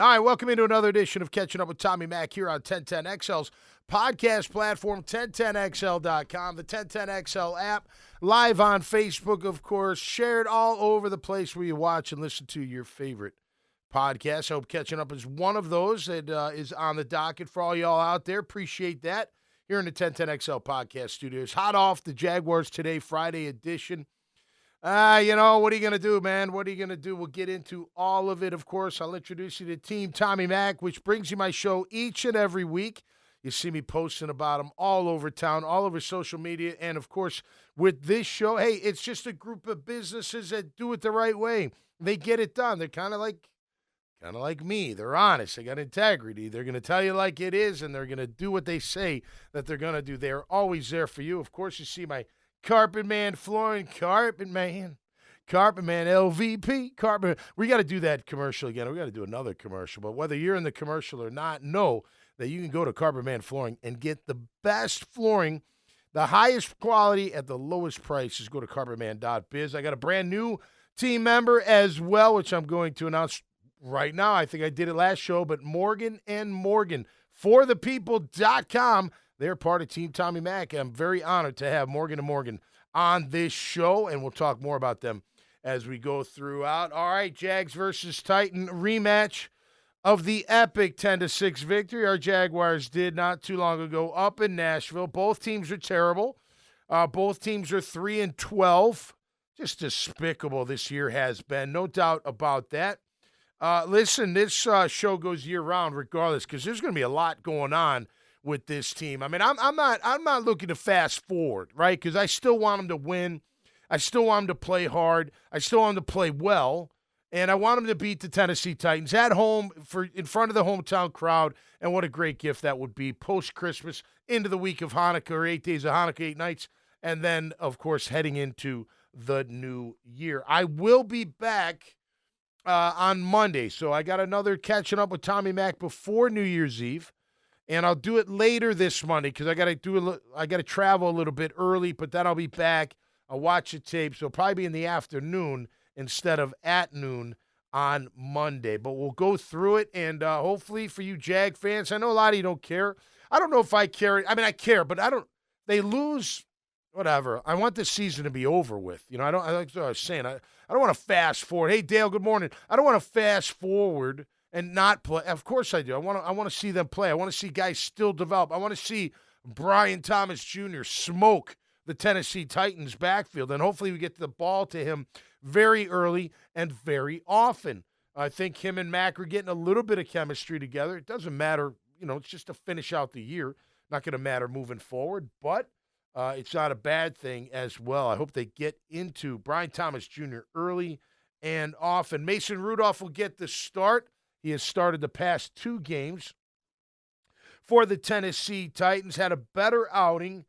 All right, welcome into another edition of Catching Up with Tommy Mack here on 1010XL's podcast platform, 1010XL.com, the 1010XL app, live on Facebook, of course, shared all over the place where you watch and listen to your favorite podcasts. I hope Catching Up is one of those that is on the docket for all y'all out there. Appreciate that. Here in the 1010XL podcast studios. Hot off the Jaguars Today, Friday edition. What are you going to do, man? What are you going to do? We'll get into all of it, of course. I'll introduce you to Team Tommy Mack, which brings you my show each and every week. You see me posting about them all over town, all over social media. And, of course, with this show, hey, it's just a group of businesses that do it the right way. They get it done. They're kind of like me. They're honest. They got integrity. They're going to tell you like it is, and they're going to do what they say that they're going to do. They're always there for you. Of course, you see my Carpet Man Flooring, Carpet Man, LVP, Carpet. We got to do that commercial again. We got to do another commercial. But whether you're in the commercial or not, know that you can go to Carpet Man Flooring and get the best flooring, the highest quality at the lowest prices. Go to carpetman.biz. I got a brand new team member as well, which I'm going to announce right now. I think I did it last show, but Morgan and Morgan, forthepeople.com. They're part of Team Tommy Mack. I'm very honored to have Morgan and Morgan on this show, and we'll talk more about them as we go throughout. All right, Jags versus Titan rematch of the epic 10-6 victory our Jaguars did not too long ago up in Nashville. Both teams are terrible. Both teams are 3-12. Just despicable this year has been, no doubt about that. Listen, this show goes year-round regardless because there's going to be a lot going on with this team. I mean, I'm not looking to fast forward, right? Because I still want them to win. I still want them to play hard. I still want them to play well. And I want them to beat the Tennessee Titans at home in front of the hometown crowd. And what a great gift that would be post-Christmas into the week of Hanukkah, or 8 days of Hanukkah, 8 nights. And then, of course, heading into the new year. I will be back on Monday. So I got another Catching Up with Tommy Mack before New Year's Eve. And I'll do it later this Monday because I got to travel a little bit early, but then I'll be back. I'll watch the tape, so it'll probably be in the afternoon instead of at noon on Monday. But we'll go through it, and hopefully for you Jag fans, I know a lot of you don't care. I don't know if I care. I mean, I care, but I don't. They lose, whatever. I want this season to be over with. I like what I was saying. I don't want to fast forward. Hey, Dale, good morning. I don't want to fast forward and not play. Of course I do. I want to see them play. I want to see guys still develop. I want to see Brian Thomas Jr. smoke the Tennessee Titans backfield, and hopefully we get the ball to him very early and very often. I think him and Mack are getting a little bit of chemistry together. It doesn't matter. It's just to finish out the year. Not going to matter moving forward, but it's not a bad thing as well. I hope they get into Brian Thomas Jr. early and often. Mason Rudolph will get the start. He has started the past 2 games for the Tennessee Titans. Had a better outing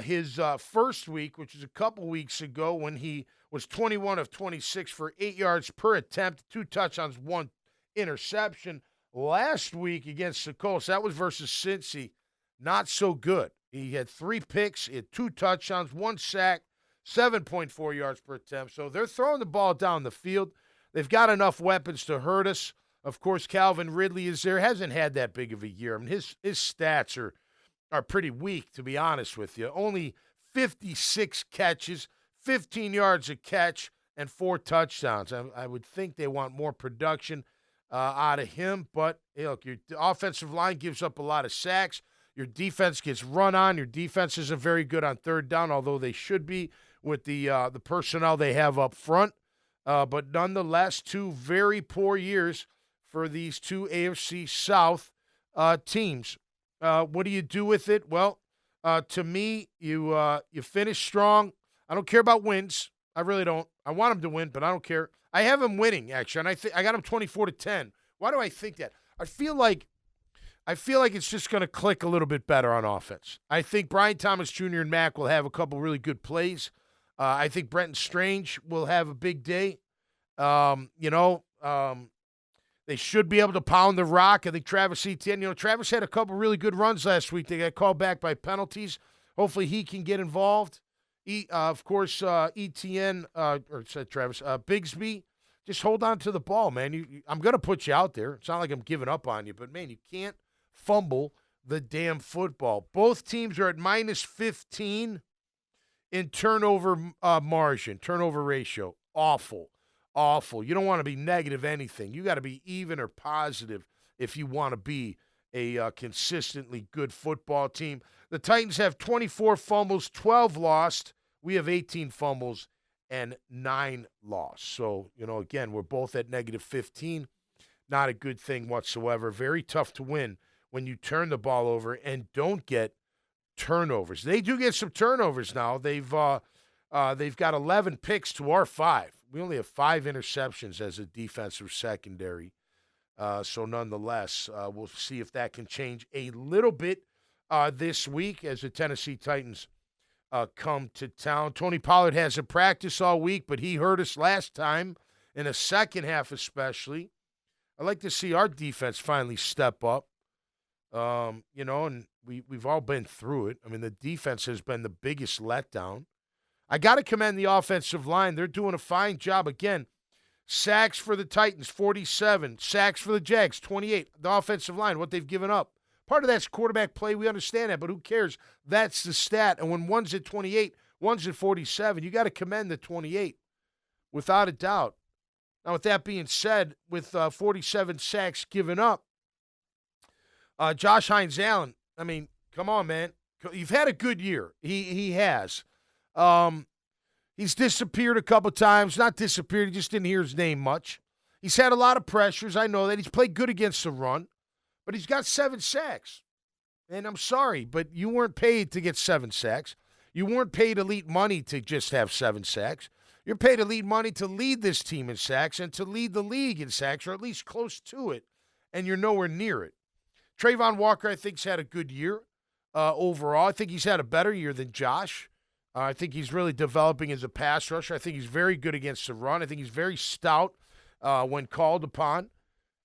his first week, which is a couple weeks ago, when he was 21 of 26 for 8 yards per attempt, 2 touchdowns, 1 interception. Last week against the Colts, that was versus Cincy, not so good. He had 3 picks, he had 2 touchdowns, 1 sack, 7.4 yards per attempt. So they're throwing the ball down the field. They've got enough weapons to hurt us. Of course, Calvin Ridley is there. Hasn't had that big of a year. I mean, his stats are pretty weak, to be honest with you. Only 56 catches, 15 yards a catch, and 4 touchdowns. I would think they want more production out of him. But, hey, look, your offensive line gives up a lot of sacks. Your defense gets run on. Your defense isn't very good on third down, although they should be with the personnel they have up front. But nonetheless, 2 very poor years for these 2 AFC South teams. What do you do with it? Well, to me, you finish strong. I don't care about wins. I really don't. I want them to win, but I don't care. I have them winning, actually, and I got them 24-10. Why do I think that? I feel like it's just going to click a little bit better on offense. I think Brian Thomas Jr. and Mack will have a couple really good plays. I think Brenton Strange will have a big day. They should be able to pound the rock. I think Travis Etienne, Travis had a couple really good runs last week. They got called back by penalties. Hopefully he can get involved. Of course, Etienne, Bigsby just hold on to the ball, man. I'm going to put you out there. It's not like I'm giving up on you, but, man, you can't fumble the damn football. Both teams are at minus 15 in turnover margin, turnover ratio. Awful. You don't want to be negative anything. You got to be even or positive if you want to be a consistently good football team. The Titans have 24 fumbles, 12 lost. We have 18 fumbles and 9 lost. So, again, we're both at negative 15. Not a good thing whatsoever. Very tough to win when you turn the ball over and don't get turnovers. They do get some turnovers now. They've got 11 picks to our 5. We only have 5 interceptions as a defensive secondary. So nonetheless, we'll see if that can change a little bit this week as the Tennessee Titans come to town. Tony Pollard hasn't practiced all week, but he hurt us last time in the second half especially. I'd like to see our defense finally step up. And we've all been through it. I mean, the defense has been the biggest letdown. I got to commend the offensive line. They're doing a fine job. Again, sacks for the Titans, 47. Sacks for the Jags, 28. The offensive line, what they've given up. Part of that's quarterback play. We understand that, but who cares? That's the stat. And when one's at 28, one's at 47, you got to commend the 28, without a doubt. Now, with that being said, with 47 sacks given up, Josh Hines-Allen, I mean, come on, man. You've had a good year. He has. He's disappeared a couple times. Not disappeared. He just didn't hear his name much. He's had a lot of pressures. I know that. He's played good against the run, but he's got 7 sacks. And I'm sorry, but you weren't paid to get 7 sacks. You weren't paid elite money to just have 7 sacks. You're paid elite money to lead this team in sacks and to lead the league in sacks, or at least close to it, and you're nowhere near it. Trayvon Walker, I think, has had a good year overall. I think he's had a better year than Josh. I think he's really developing as a pass rusher. I think he's very good against the run. I think he's very stout when called upon.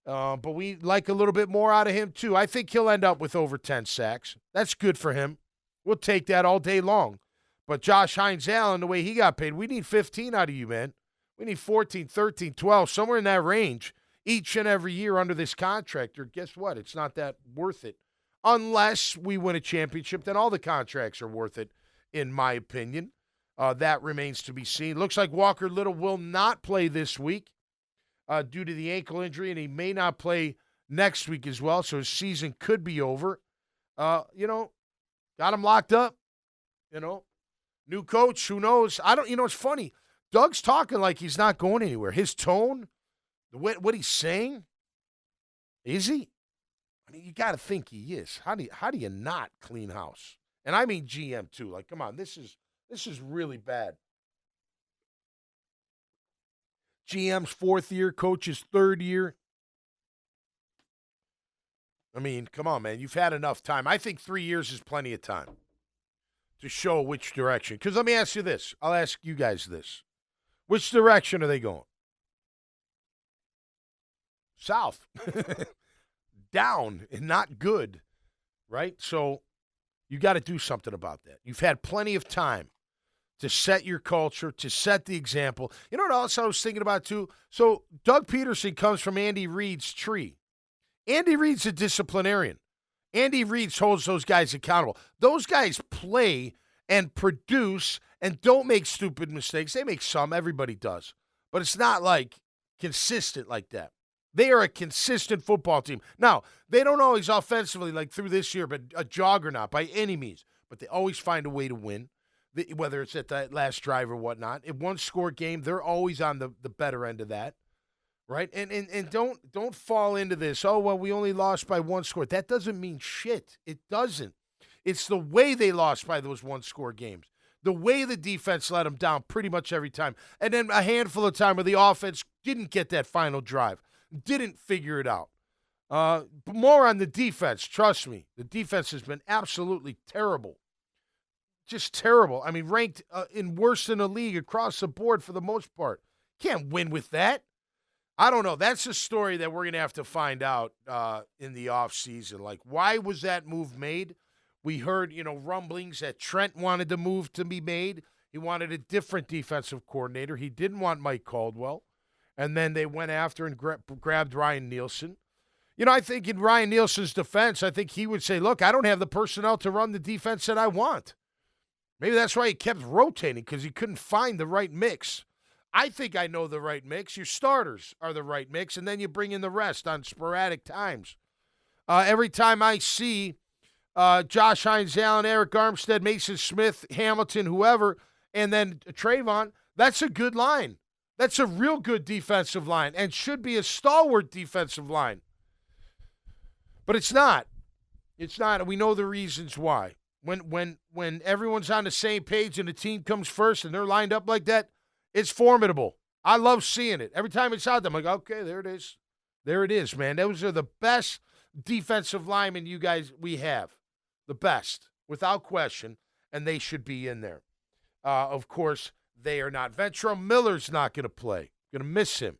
But we like a little bit more out of him, too. I think he'll end up with over 10 sacks. That's good for him. We'll take that all day long. But Josh Hines-Allen, the way he got paid, we need 15 out of you, man. We need 14, 13, 12, somewhere in that range each and every year under this contract. Or guess what? It's not that worth it. Unless we win a championship, then all the contracts are worth it, in my opinion. That remains to be seen. Looks like Walker Little will not play this week due to the ankle injury, and he may not play next week as well, so his season could be over. Got him locked up. New coach, who knows? It's funny. Doug's talking like he's not going anywhere. His tone, what he's saying, is he? I mean, you got to think he is. How do you not clean house? And I mean GM too. Like, come on, this is really bad. GM's 4th year, coach's 3rd year. I mean, come on, man. You've had enough time. I think 3 years is plenty of time to show which direction. Because let me ask you this. I'll ask you guys this. Which direction are they going? South. Down and not good, right? So you got to do something about that. You've had plenty of time to set your culture, to set the example. You know what else I was thinking about, too? So Doug Peterson comes from Andy Reid's tree. Andy Reid's a disciplinarian. Andy Reid holds those guys accountable. Those guys play and produce and don't make stupid mistakes. They make some. Everybody does. But it's not like consistent like that. They are a consistent football team. Now, they don't always offensively, like through this year, but a juggernaut by any means. But they always find a way to win, whether it's at that last drive or whatnot. In one-score game, they're always on the better end of that, right? And don't fall into this, oh, well, we only lost by 1 score. That doesn't mean shit. It doesn't. It's the way they lost by those 1-score games, the way the defense let them down pretty much every time, and then a handful of time where the offense didn't get that final drive. Didn't figure it out. More on the defense, trust me. The defense has been absolutely terrible. Just terrible. I mean, ranked in worst in the league across the board for the most part. Can't win with that. I don't know. That's a story that we're going to have to find out in the offseason. Like, why was that move made? We heard, rumblings that Trent wanted the move to be made. He wanted a different defensive coordinator. He didn't want Mike Caldwell. And then they went after and grabbed Ryan Nielsen. I think in Ryan Nielsen's defense, I think he would say, look, I don't have the personnel to run the defense that I want. Maybe that's why he kept rotating, because he couldn't find the right mix. I think I know the right mix. Your starters are the right mix, and then you bring in the rest on sporadic times. Every time I see Josh Hines Allen, Eric Armstead, Mason Smith, Hamilton, whoever, and then Trayvon, that's a good line. That's a real good defensive line and should be a stalwart defensive line. But it's not. It's not. We know the reasons why. When everyone's on the same page and the team comes first and they're lined up like that, it's formidable. I love seeing it. Every time it's out there, I'm like, okay, there it is. There it is, man. Those are the best defensive linemen we have. The best, without question, and they should be in there. Of course, they are not. Ventrell Miller's not going to play. Going to miss him.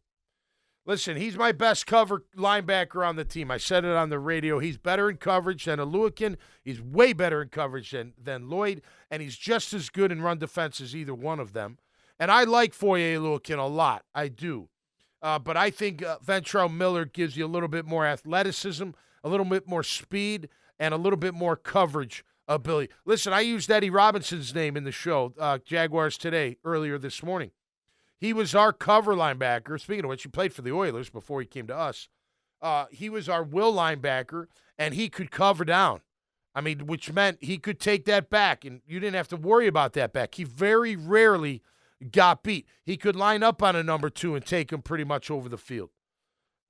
Listen, he's my best cover linebacker on the team. I said it on the radio. He's better in coverage than Aluakin. He's way better in coverage than Lloyd, and he's just as good in run defense as either one of them. And I like Foye Aluakin a lot. I do. But I think Ventrell Miller gives you a little bit more athleticism, a little bit more speed, and a little bit more coverage ability. Listen, I used Eddie Robinson's name in the show, Jaguars Today, earlier this morning. He was our cover linebacker. Speaking of which, he played for the Oilers before he came to us. He was our will linebacker, and he could cover down. I mean, which meant he could take that back, and you didn't have to worry about that back. He very rarely got beat. He could line up on a number 2 and take him pretty much over the field.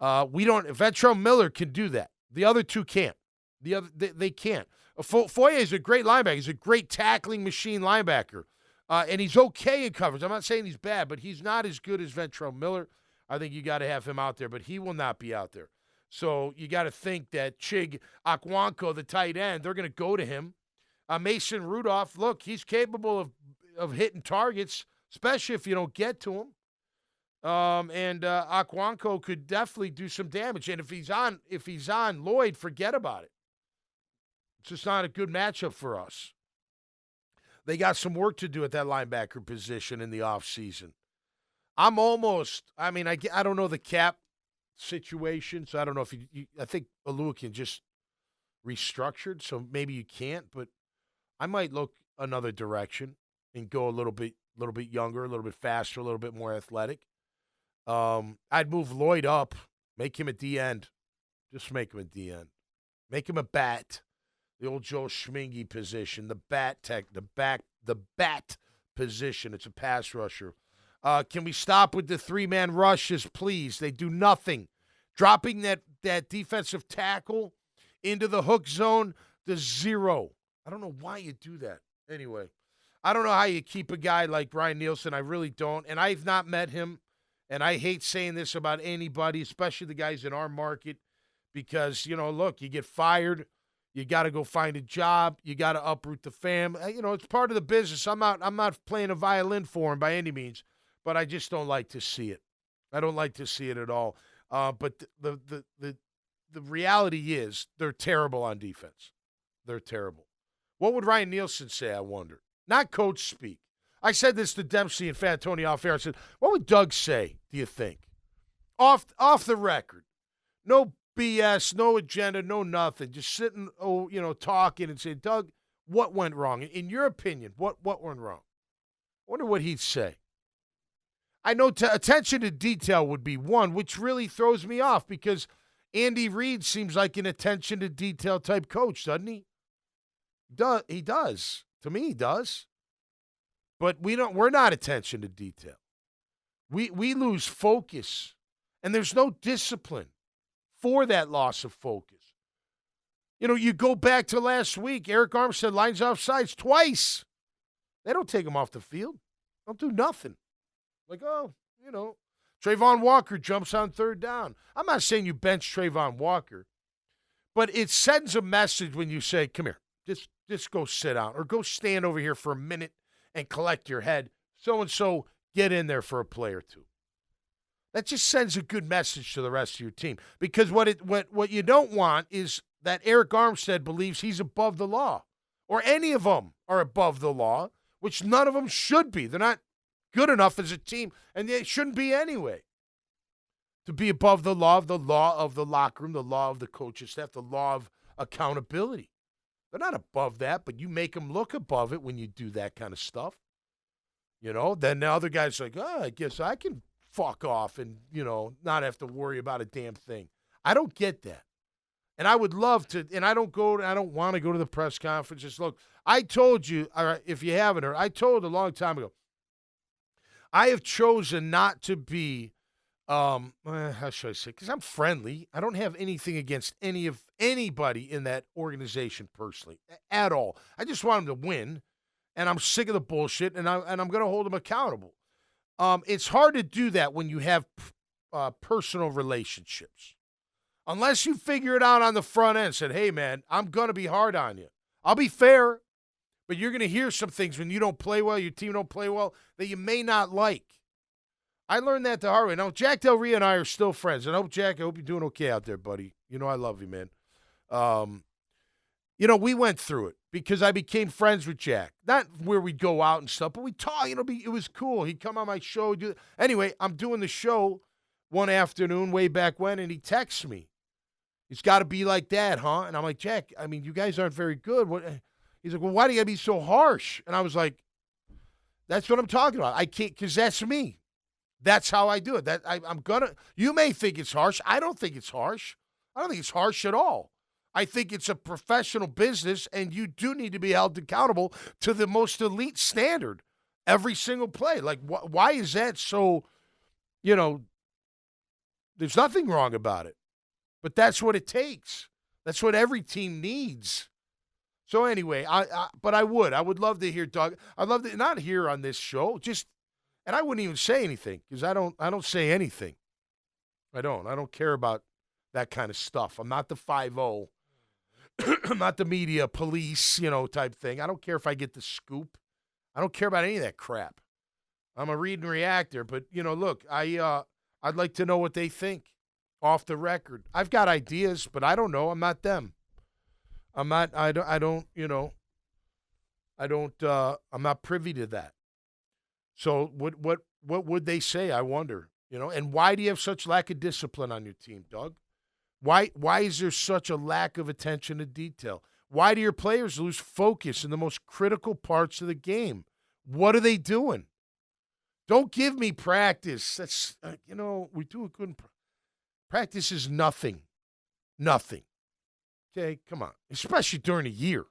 Ventrell Miller can do that. The other two can't. They can't. Foye is a great linebacker. He's a great tackling machine linebacker. And he's okay in coverage. I'm not saying he's bad, but he's not as good as Ventrell Miller. I think you got to have him out there, but he will not be out there. So you got to think that Chig Akwanko, the tight end, they're going to go to him. Mason Rudolph, look, he's capable of hitting targets, especially if you don't get to him. And Akwanko could definitely do some damage. And if he's on Lloyd, forget about it. It's just not a good matchup for us. They got some work to do at that linebacker position in the offseason. I don't know the cap situation, so I don't know if I think Aluakin just restructured, so maybe you can't, but I might look another direction and go a little bit younger, a little bit faster, a little bit more athletic. I'd move Lloyd up, make him a D-end. Just make him a D-end. Make him a bat. The old Joe Schmingy position, the bat position. It's a pass rusher. Can we stop with the 3-man rushes, please? They do nothing. Dropping that defensive tackle into the hook zone to 0. I don't know why you do that. Anyway, I don't know how you keep a guy like Ryan Nielsen. I really don't. And I've not met him. And I hate saying this about anybody, especially the guys in our market, because, look, you get fired. You got to go find a job. You got to uproot the fam. It's part of the business. I'm not playing a violin for him by any means, but I just don't like to see it. I don't like to see it at all. But the reality is they're terrible on defense. They're terrible. What would Ryan Nielsen say, I wonder? Not coach speak. I said this to Dempsey and Fantoni off air. I said, what would Doug say, do you think? Off the record. No BS, no agenda, no nothing. Just sitting, talking and saying, Doug, what went wrong? In your opinion, what went wrong? I wonder what he'd say. I know attention to detail would be one, which really throws me off because Andy Reid seems like an attention to detail type coach, doesn't he? He does. To me, he does. But we're not attention to detail. We lose focus, and there's no discipline for that loss of focus. You go back to last week, Eric Armstead lines off sides twice. They don't take him off the field. Don't do nothing. Like, Trayvon Walker jumps on 3rd down. I'm not saying you bench Trayvon Walker, but it sends a message when you say, come here, just go sit down or go stand over here for a minute and collect your head. So-and-so, get in there for a play or two. That just sends a good message to the rest of your team. Because what you don't want is that Eric Armstead believes he's above the law. Or any of them are above the law, which none of them should be. They're not good enough as a team, and they shouldn't be anyway. to be above the law of the locker room, the law of the coaching staff, the law of accountability. They're not above that, but you make them look above it when you do that kind of stuff. Then the other guy's like, I guess I can fuck off and, not have to worry about a damn thing. I don't get that. And I would love to, and I don't want to go to the press conferences. Look, I told you, if you haven't heard, I told a long time ago, I have chosen not to be, how should I say, because I'm friendly. I don't have anything against anybody in that organization personally, at all. I just want them to win, and I'm sick of the bullshit, and I'm going to hold them accountable. It's hard to do that when you have personal relationships. Unless you figure it out on the front end, said, hey, man, I'm going to be hard on you. I'll be fair, but you're going to hear some things when you don't play well, your team don't play well, that you may not like. I learned that the hard way. Now, Jack Del Rio and I are still friends. And Jack, I hope you're doing okay out there, buddy. I love you, man. We went through it because I became friends with Jack. Not where we'd go out and stuff, but we talk. It was cool. He'd come on my show. Anyway, I'm doing the show one afternoon way back when, and he texts me. It's got to be like that, huh? And I'm like, Jack, you guys aren't very good. He's like, well, why do you got to be so harsh? And I was like, that's what I'm talking about. I can't, because that's me. That's how I do it. You may think it's harsh. I don't think it's harsh. I don't think it's harsh at all. I think it's a professional business, and you do need to be held accountable to the most elite standard every single play. Like, why is that so, there's nothing wrong about it. But that's what it takes. That's what every team needs. So anyway, but I would love to hear Doug. I'd love to not hear on this show, and I wouldn't even say anything because I don't say anything. I don't care about that kind of stuff. I'm not the 5-0. I'm not the media police, type thing. I don't care if I get the scoop. I don't care about any of that crap. I'm a read and reactor, but look, I'd like to know what they think. Off the record. I've got ideas, but I don't know. I'm not them. I'm not privy to that. So what would they say? I wonder, and why do you have such lack of discipline on your team, Doug? Why is there such a lack of attention to detail? Why do your players lose focus in the most critical parts of the game? What are they doing? Don't give me practice. That's, we do a good practice is nothing. Nothing. Okay, come on. Especially during the year.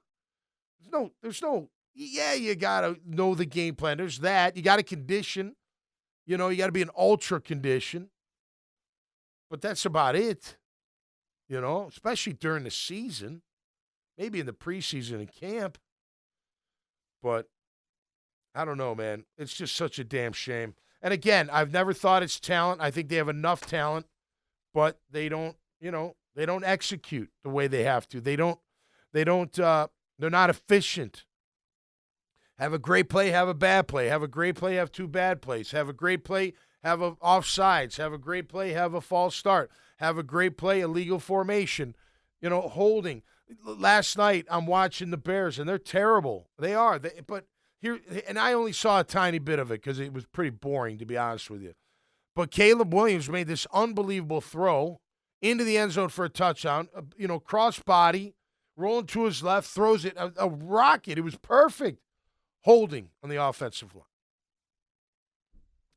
There's no, you got to know the game plan. There's that. You got to condition. You got to be in ultra condition. But that's about it. Especially during the season. Maybe in the preseason and camp. But I don't know, man. It's just such a damn shame. And again, I've never thought it's talent. I think they have enough talent. But they don't, they don't execute the way they have to. They're not efficient. Have a great play, have a bad play. Have a great play, have two bad plays. Have a great play, have a offsides. Have a great play, have a false start. Have a great play, illegal formation. Holding. Last night, I'm watching the Bears, and they're terrible. They are. And I only saw a tiny bit of it because it was pretty boring, to be honest with you. But Caleb Williams made this unbelievable throw into the end zone for a touchdown, cross body, rolling to his left, throws it, a rocket. It was perfect. Holding on the offensive line.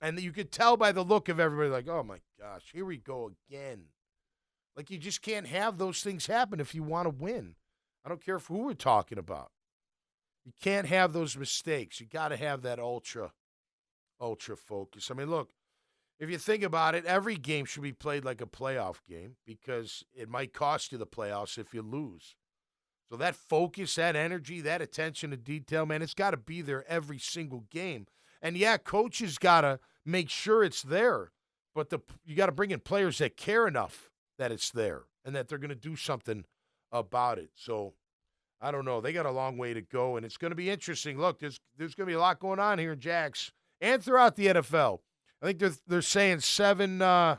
And you could tell by the look of everybody like, oh, my gosh, here we go again. Like, you just can't have those things happen if you want to win. I don't care who we're talking about. You can't have those mistakes. You got to have that ultra focus. Look. If you think about it, every game should be played like a playoff game because it might cost you the playoffs if you lose. So that focus, that energy, that attention to detail, man, it's got to be there every single game. And, yeah, coaches got to make sure it's there, but you got to bring in players that care enough that it's there and that they're going to do something about it. So, I don't know. They got a long way to go, and it's going to be interesting. Look, there's going to be a lot going on here in Jax and throughout the NFL. I think they're saying seven head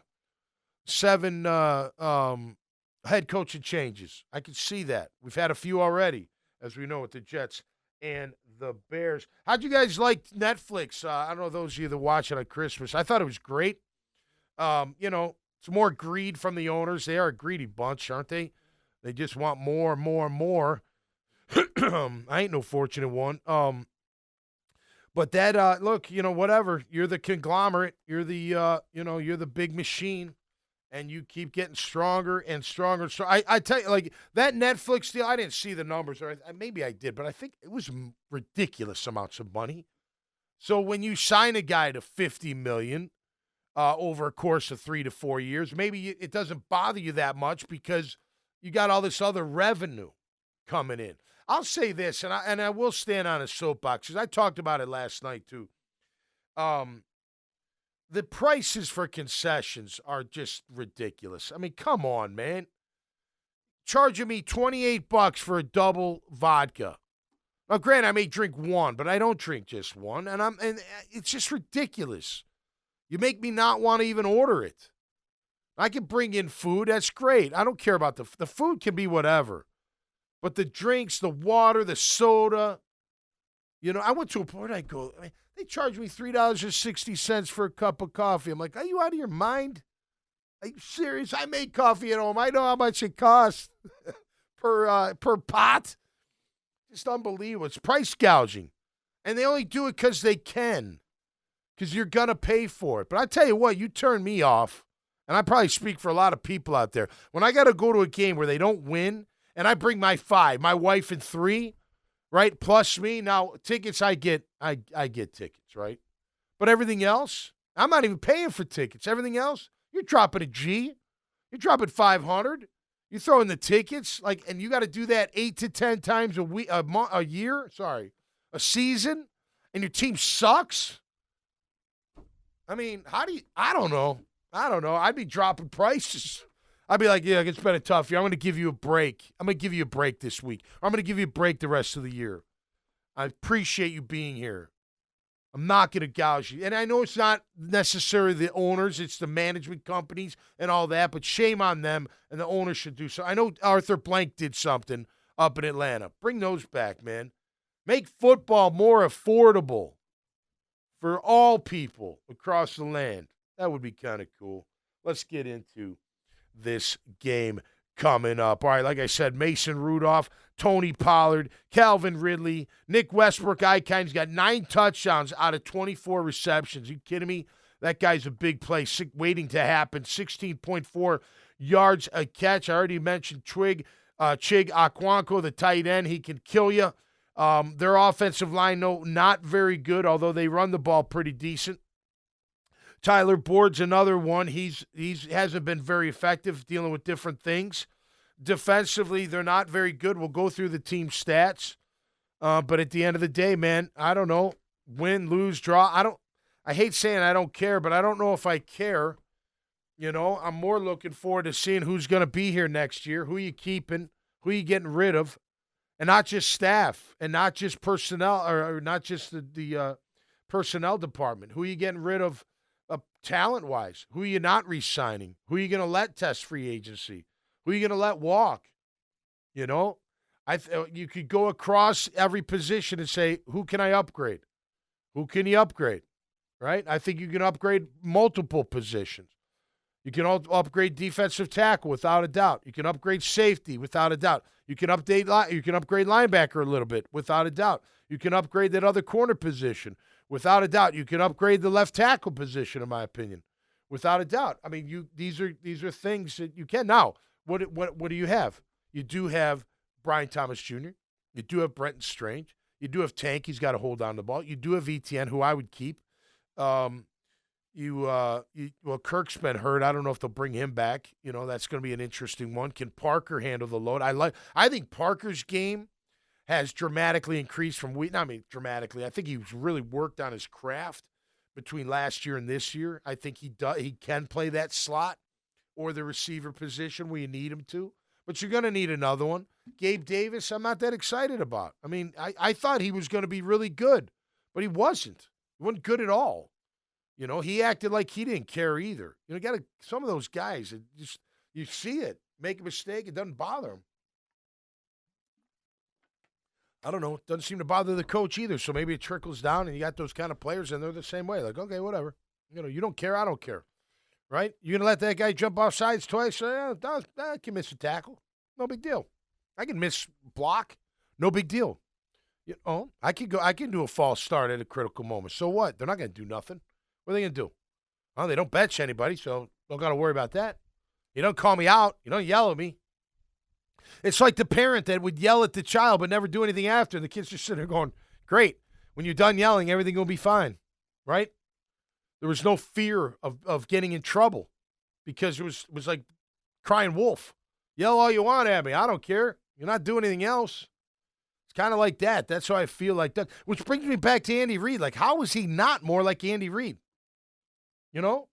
coaching changes. I can see that. We've had a few already, as we know, with the Jets and the Bears. How'd you guys like Netflix? I don't know those of you that watch it on Christmas. I thought it was great. It's more greed from the owners. They are a greedy bunch, aren't they? They just want more and more and more. I ain't no fortunate one. But that look, whatever. You're the conglomerate. You're the you're the big machine, and you keep getting stronger and stronger and stronger. I tell you, like that Netflix deal. I didn't see the numbers, or maybe I did, but I think it was ridiculous amounts of money. So when you sign a guy to $50 million over a course of 3 to 4 years, maybe it doesn't bother you that much because you got all this other revenue coming in. I'll say this, and I will stand on a soapbox because I talked about it last night too. The prices for concessions are just ridiculous. I mean, come on, man. Charging me $28 for a double vodka. Now, granted, I may drink one, but I don't drink just one, and it's just ridiculous. You make me not want to even order it. I can bring in food. That's great. I don't care about the food can be whatever. But the drinks, the water, the soda, I went to a point, I go, they charged me $3.60 for a cup of coffee. I'm like, are you out of your mind? Are you serious? I make coffee at home. I know how much it costs per pot. Just unbelievable. It's price gouging. And they only do it because they can. Because you're going to pay for it. But I tell you what, you turn me off, and I probably speak for a lot of people out there. When I got to go to a game where they don't win, and I bring my 5, my wife and 3, right, plus me. Now, tickets I get tickets, right? But everything else, I'm not even paying for tickets. Everything else, you're dropping a G. You're dropping 500. You throw in the tickets, and you got to do that 8 to 10 times a year. Sorry, a season, and your team sucks. I mean, how do you? I don't know. I'd be dropping prices. I'd be like, yeah, it's been a tough year. I'm going to give you a break. I'm going to give you a break this week. Or I'm going to give you a break the rest of the year. I appreciate you being here. I'm not going to gouge you. And I know it's not necessarily the owners. It's the management companies and all that. But shame on them, and the owners should do so. I know Arthur Blank did something up in Atlanta. Bring those back, man. Make football more affordable for all people across the land. That would be kind of cool. Let's get into this game coming up. All right, like I said, Mason Rudolph, Tony Pollard, Calvin Ridley, Nick Westbrook, He's got 9 touchdowns out of 24 receptions. You kidding me? That guy's a big play waiting to happen. 16.4 yards a catch. I already mentioned Chig Akwanko, the tight end. He can kill you. Their offensive line, no, not very good, although they run the ball pretty decent. Tyler Boyd's another one. He's hasn't been very effective dealing with different things. Defensively, they're not very good. We'll go through the team stats. But at the end of the day, man, I don't know. Win, lose, draw. I hate saying I don't care, but I don't know if I care. I'm more looking forward to seeing who's going to be here next year, who you keeping, who you getting rid of, and not just staff and not just personnel or not just the personnel department. Who you getting rid of talent-wise? Who are you not re-signing? Who are you going to let test free agency? Who are you going to let walk? You could go across every position and say, who can I upgrade? Who can you upgrade? Right? I think you can upgrade multiple positions. You can upgrade defensive tackle without a doubt. You can upgrade safety without a doubt. You can upgrade linebacker a little bit without a doubt. You can upgrade that other corner position without a doubt. You can upgrade the left tackle position, in my opinion, without a doubt. I mean, these are things that you can. Now, what do you have? You do have Brian Thomas Jr. You do have Brenton Strange. You do have Tank. He's got to hold on the ball. You do have ETN, who I would keep. Kirk's been hurt. I don't know if they'll bring him back. That's going to be an interesting one. Can Parker handle the load? I think Parker's game has dramatically increased dramatically. I think he's really worked on his craft between last year and this year. I think he can play that slot or the receiver position where you need him to. But you're going to need another one. Gabe Davis, I'm not that excited about. I mean, I thought he was going to be really good, but he wasn't. He wasn't good at all. He acted like he didn't care either. Some of those guys, you see it, make a mistake, it doesn't bother him. I don't know. It doesn't seem to bother the coach either. So maybe it trickles down, and you got those kind of players, and they're the same way. Like, okay, whatever. You don't care, I don't care. right? You're going to let that guy jump off sides twice? I can miss a tackle. No big deal. I can miss block. No big deal. I can do a false start at a critical moment. So what? They're not going to do nothing. What are they going to do? Oh, they don't bench anybody, so don't got to worry about that. You don't call me out. You don't yell at me. It's like the parent that would yell at the child but never do anything after. And the kid's just sitting there going, great. When you're done yelling, everything will be fine, right? There was no fear of getting in trouble because it was like crying wolf. Yell all you want at me. I don't care. You're not doing anything else. It's kind of like that. That's how I feel like that. Which brings me back to Andy Reid. Like, how was he not more like Andy Reid? You know?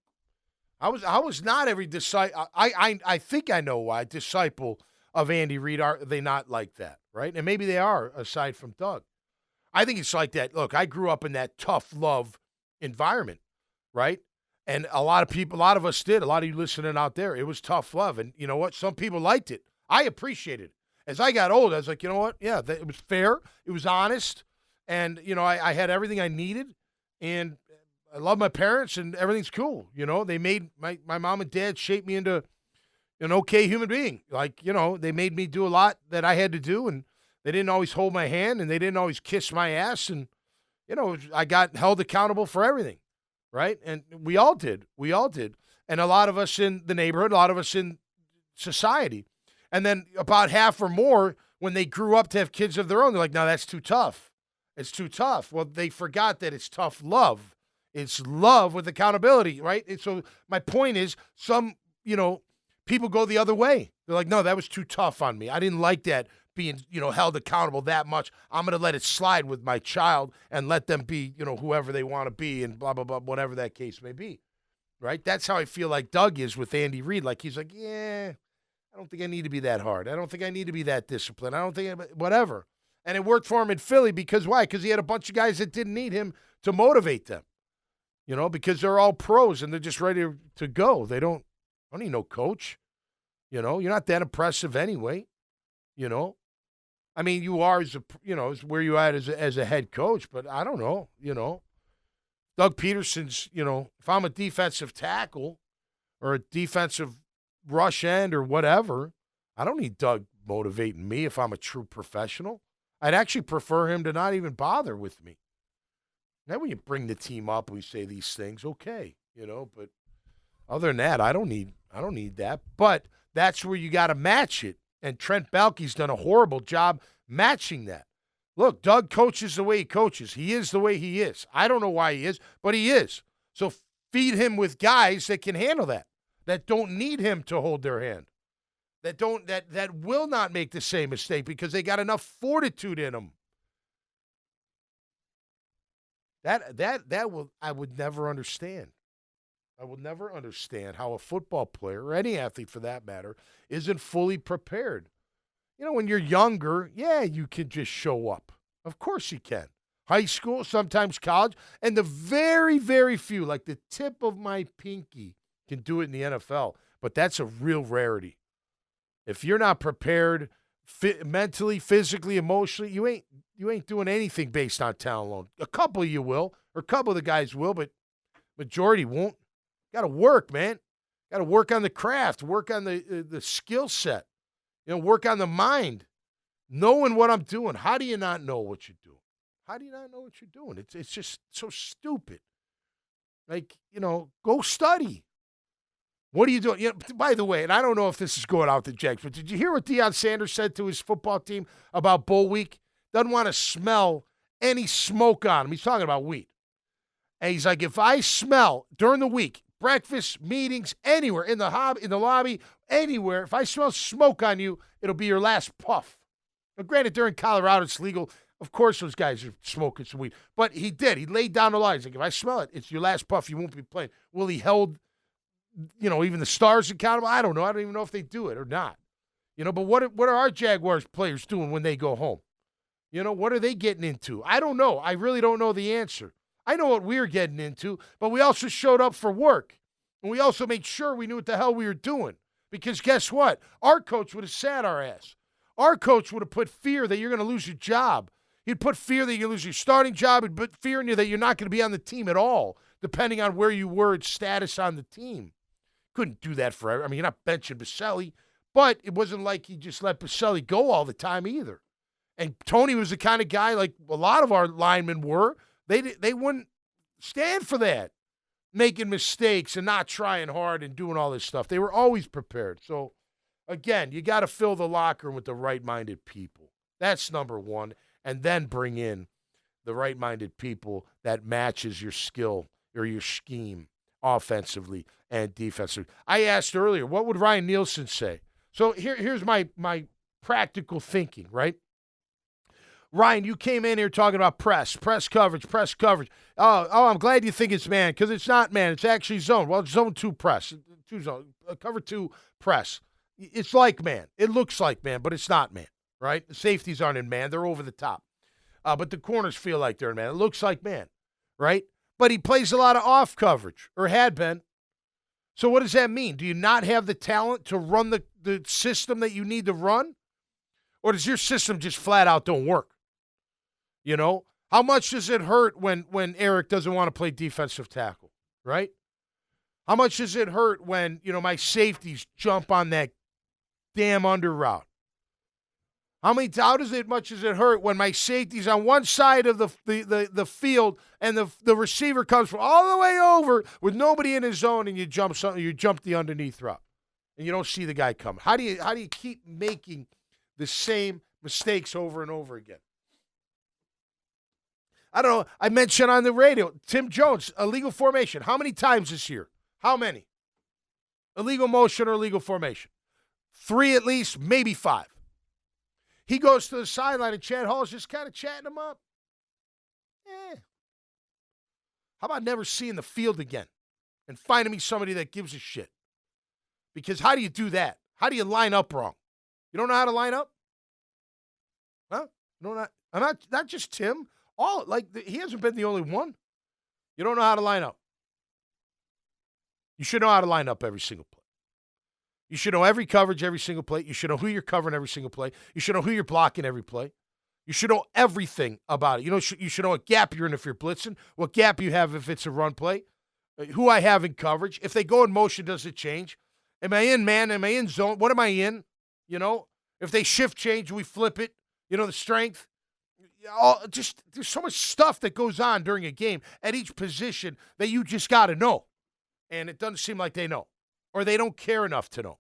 I was not every disciple. I think I know why. Disciple of Andy Reid, are they not like that, right? And maybe they are, aside from Doug. I think it's like that. Look, I grew up in that tough love environment, right? And a lot of us did. A lot of you listening out there, it was tough love. And you know what? Some people liked it. I appreciated it. As I got old, I was like, you know what? Yeah, it was fair. It was honest. And, I had everything I needed. And I love my parents, and everything's cool. They made my mom and dad shape me into an okay human being. Like, they made me do a lot that I had to do, and they didn't always hold my hand, and they didn't always kiss my ass. And, I got held accountable for everything, right? And we all did. We all did. And a lot of us in the neighborhood, a lot of us in society. And then about half or more, when they grew up to have kids of their own, they're like, no, that's too tough. It's too tough. Well, they forgot that it's tough love. It's love with accountability, right? And so my point is some, people go the other way. They're like, no, that was too tough on me. I didn't like that being, held accountable that much. I'm going to let it slide with my child and let them be, whoever they want to be and blah, blah, blah, whatever that case may be, right? That's how I feel like Doug is with Andy Reid. Like, he's like, yeah, I don't think I need to be that hard. I don't think I need to be that disciplined. I don't think, whatever. And it worked for him in Philly because why? Because he had a bunch of guys that didn't need him to motivate them, because they're all pros and they're just ready to go. They don't need no coach. You're not that impressive anyway. I mean, you are is where you at as a head coach, but I don't know. Doug Peterson's. If I'm a defensive tackle or a defensive rush end or whatever, I don't need Doug motivating me if I'm a true professional. I'd actually prefer him to not even bother with me. Now when you bring the team up, we say these things, okay, but other than that, I don't need that. But that's where you got to match it. And Trent Baalke's done a horrible job matching that. Look, Doug coaches the way he coaches. He is the way he is. I don't know why he is, but he is. So feed him with guys that can handle that don't need him to hold their hand, that will not make the same mistake because they got enough fortitude in them. I would never understand. I will never understand how a football player, or any athlete for that matter, isn't fully prepared. When you're younger, yeah, you can just show up. Of course you can. High school, sometimes college, and the very, very few, like the tip of my pinky, can do it in the NFL. But that's a real rarity. If you're not prepared mentally, physically, emotionally, you ain't doing anything based on talent alone. A couple of you will, or a couple of the guys will, but majority won't. Got to work, man. Got to work on the craft, work on the skill set, work on the mind, knowing what I'm doing. How do you not know what you're doing? How do you not know what you're doing? It's just so stupid. Like, go study. What are you doing? By the way, and I don't know if this is going out to Jags, but did you hear what Deion Sanders said to his football team about Bull Week? Doesn't want to smell any smoke on him. He's talking about wheat. And he's like, if I smell during the week, breakfast, meetings, anywhere, in the lobby, anywhere, if I smell smoke on you, it'll be your last puff. Now, granted, they're in Colorado, it's legal. Of course those guys are smoking some weed. But he did. He laid down the line. He's like, if I smell it, it's your last puff. You won't be playing. Will he hold, even the stars accountable? I don't know. I don't even know if they do it or not. But what are our Jaguars players doing when they go home? What are they getting into? I don't know. I really don't know the answer. I know what we're getting into, but we also showed up for work. And we also made sure we knew what the hell we were doing. Because guess what? Our coach would have sat our ass. Our coach would have put fear that you're going to lose your job. He'd put fear that you're going to lose your starting job. He'd put fear in you that you're not going to be on the team at all, depending on where you were in status on the team. Couldn't do that forever. I mean, you're not benching Baselli, but it wasn't like he just let Baselli go all the time either. And Tony was the kind of guy, like a lot of our linemen were, they wouldn't stand for that, making mistakes and not trying hard and doing all this stuff. They were always prepared. So, again, you got to fill the locker room with the right-minded people. That's number one. And then bring in the right-minded people that matches your skill or your scheme offensively and defensively. I asked earlier, what would Ryan Nielsen say? So here's my practical thinking, right? Ryan, you came in here talking about press coverage. Oh, I'm glad you think it's man, because it's not man. It's actually zone. Well, it's zone 2 press. Cover 2 press. It's like man. It looks like man, but it's not man, right? The safeties aren't in man. They're over the top. But the corners feel like they're in man. It looks like man, right? But he plays a lot of off coverage, or had been. So what does that mean? Do you not have the talent to run the system that you need to run? Or does your system just flat out don't work? You know? How much does it hurt when Eric doesn't want to play defensive tackle, right? How much does it hurt when, my safeties jump on that damn under route? How does it hurt when my safety's on one side of the field and the receiver comes from all the way over with nobody in his zone and you jump the underneath route and you don't see the guy coming? How do you keep making the same mistakes over and over again? I don't know. I mentioned on the radio, Tim Jones, illegal formation. How many times this year? How many? Illegal motion or illegal formation? 3 at least, maybe 5. He goes to the sideline and Chad Hall's just kind of chatting him up. How about never seeing the field again and finding me somebody that gives a shit? Because how do you do that? How do you line up wrong? You don't know how to line up? Huh? No, not just Tim. He hasn't been the only one. You don't know how to line up. You should know how to line up every single play. You should know every coverage, every single play. You should know who you're covering every single play. You should know who you're blocking every play. You should know everything about it. You should know what gap you're in if you're blitzing, what gap you have if it's a run play, who I have in coverage. If they go in motion, does it change? Am I in man? Am I in zone? What am I in? If they shift change, we flip it. The strength. There's so much stuff that goes on during a game at each position that you just got to know. And it doesn't seem like they know. Or they don't care enough to know.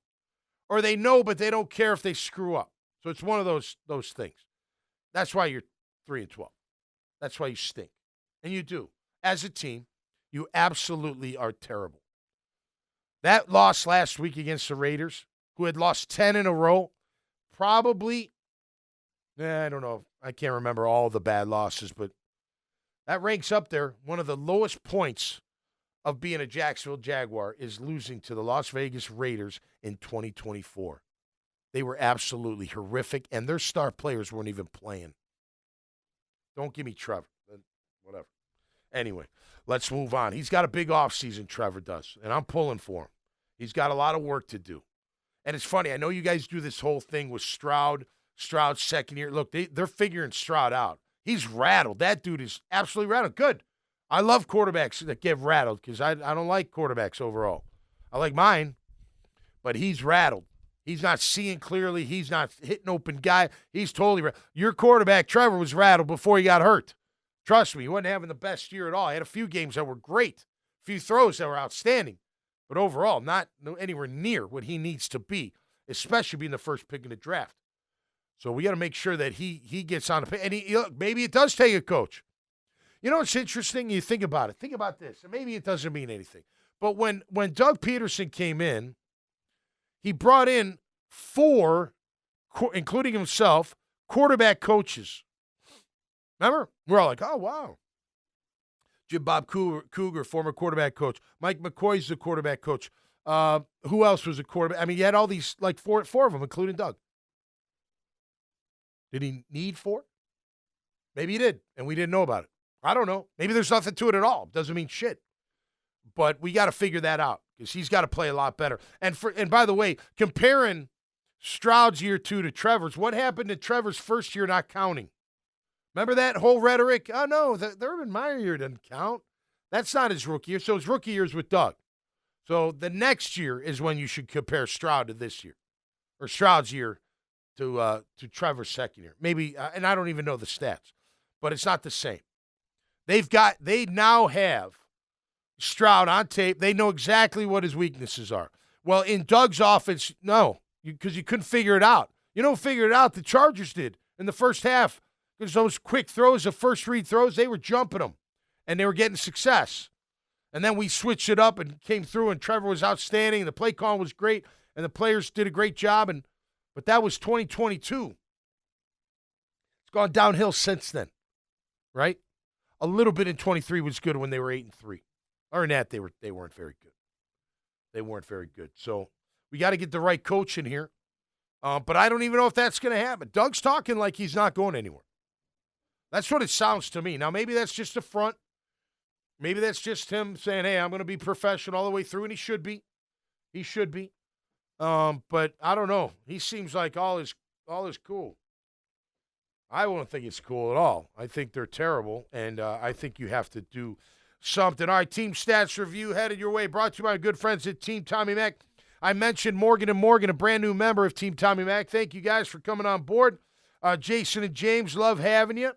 Or they know, but they don't care if they screw up. So it's one of those things. That's why you're 3-12. That's why you stink. And you do. As a team, you absolutely are terrible. That loss last week against the Raiders, who had lost 10 in a row, probably, I don't know. I can't remember all the bad losses, but that ranks up there. One of the lowest points of being a Jacksonville Jaguar is losing to the Las Vegas Raiders in 2024. They were absolutely horrific, and their star players weren't even playing. Don't give me Trevor. Whatever. Anyway, let's move on. He's got a big offseason, Trevor does, and I'm pulling for him. He's got a lot of work to do. And it's funny. I know you guys do this whole thing with Stroud's second year. Look, they're figuring Stroud out. He's rattled. That dude is absolutely rattled. Good. I love quarterbacks that get rattled because I don't like quarterbacks overall. I like mine, but he's rattled. He's not seeing clearly. He's not hitting open guy. He's totally rattled. Your quarterback, Trevor, was rattled before he got hurt. Trust me, he wasn't having the best year at all. He had a few games that were great, a few throws that were outstanding, but overall not anywhere near what he needs to be, especially being the first pick in the draft. So we got to make sure that he gets on the pick. And look, maybe it does take a coach. It's interesting. You think about it. Think about this. And maybe it doesn't mean anything. But when Doug Peterson came in, he brought in 4, including himself, quarterback coaches. Remember? We're all like, oh, wow. Jim Bob Cougar, former quarterback coach. Mike McCoy's the quarterback coach. Who else was a quarterback? I mean, you had all these, like four of them, including Doug. Did he need 4? Maybe he did, and we didn't know about it. I don't know. Maybe there's nothing to it at all. Doesn't mean shit. But we got to figure that out because he's got to play a lot better. And by the way, comparing Stroud's year 2 to Trevor's, what happened to Trevor's first year not counting? Remember that whole rhetoric? Oh, no, the Urban Meyer year doesn't count. That's not his rookie year. So his rookie year is with Doug. So the next year is when you should compare Stroud to this year, or Stroud's year to Trevor's second year. Maybe, and I don't even know the stats, but it's not the same. They now have Stroud on tape. They know exactly what his weaknesses are. Well, in Doug's offense, no, because you couldn't figure it out. You don't figure it out. The Chargers did in the first half because those quick throws, the first read throws, they were jumping them, and they were getting success. And then we switched it up and came through, and Trevor was outstanding. The play call was great, and the players did a great job. But that was 2022. It's gone downhill since then, right? A little bit in 23 was good when they were 8-3. Other than that, they weren't very good. They weren't very good. So we got to get the right coach in here. But I don't even know if that's going to happen. Doug's talking like he's not going anywhere. That's what it sounds to me. Now, maybe that's just a front. Maybe that's just him saying, hey, I'm going to be professional all the way through, and he should be. He should be. But I don't know. He seems like all is cool. I won't think it's cool at all. I think they're terrible, and I think you have to do something. All right, Team Stats Review headed your way. Brought to you by my good friends at Team Tommy Mac. I mentioned Morgan & Morgan, a brand new member of Team Tommy Mac. Thank you guys for coming on board. Jason and James, love having you.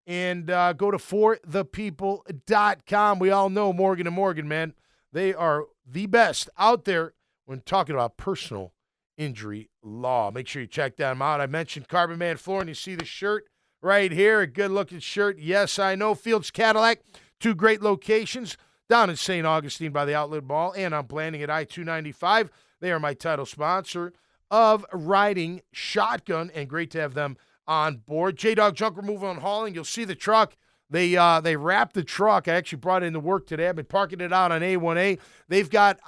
And go to forthepeople.com. We all know Morgan & Morgan, man. They are the best out there when talking about personal injury law. Make sure you check them out. I mentioned Carbon Man Flooring. You see the shirt right here, a good-looking shirt. Yes, I know. Fields Cadillac, 2 great locations down in St. Augustine by the Outlet Mall and on Blanding at I-295. They are my title sponsor of Riding Shotgun, and great to have them on board. J-Dog Junk Removal and Hauling. You'll see the truck. They wrapped the truck. I actually brought it into work today. I've been parking it out on A1A. They've got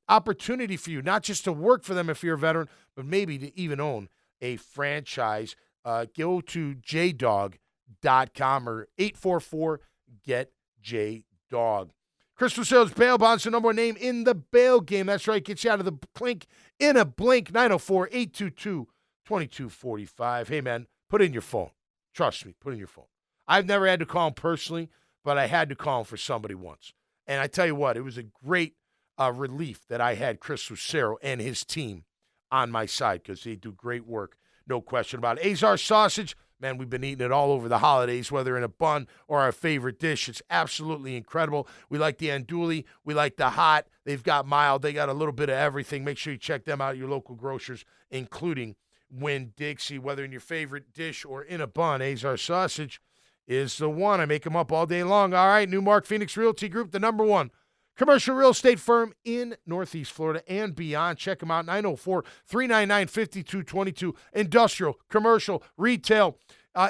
opportunity for you, not just to work for them if you're a veteran, but maybe to even own a franchise. Go to jdog.com or 844-GET-JDOG. Crystal Sales Bail Bonds, the number 1 name in the bail game. That's right. Gets you out of the clink in a blink. 904-822-2245. Hey, man, put in your phone. Trust me, put in your phone. I've never had to call him personally, but I had to call him for somebody once. And I tell you what, it was a great relief that I had Chris Lucero and his team on my side because they do great work, no question about it. Azar sausage, man, we've been eating it all over the holidays, whether in a bun or our favorite dish. It's absolutely incredible. We like the andouille. We like the hot. They've got mild. They got a little bit of everything. Make sure you check them out at your local grocers, including Winn-Dixie. Whether in your favorite dish or in a bun, Azar sausage is the one. I make them up all day long. All right, Newmark Phoenix Realty Group, the number 1 commercial real estate firm in Northeast Florida and beyond. Check them out, 904-399-5222. Industrial, commercial, retail,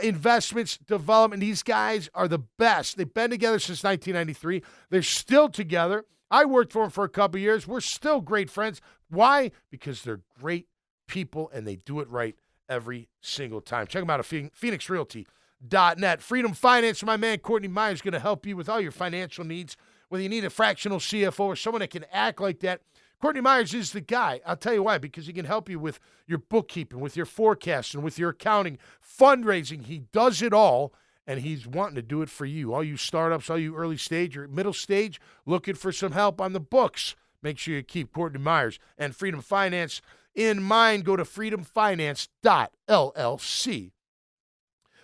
investments, development. These guys are the best. They've been together since 1993. They're still together. I worked for them for a couple years. We're still great friends. Why? Because they're great people, and they do it right every single time. Check them out at PhoenixRealty.net. Freedom Finance, my man Courtney Myers, going to help you with all your financial needs. Whether you need a fractional CFO or someone that can act like that, Courtney Myers is the guy. I'll tell you why, because he can help you with your bookkeeping, with your forecasting, with your accounting, fundraising. He does it all, and he's wanting to do it for you. All you startups, all you early stage or middle stage, looking for some help on the books. Make sure you keep Courtney Myers and Freedom Finance in mind. Go to freedomfinance.llc.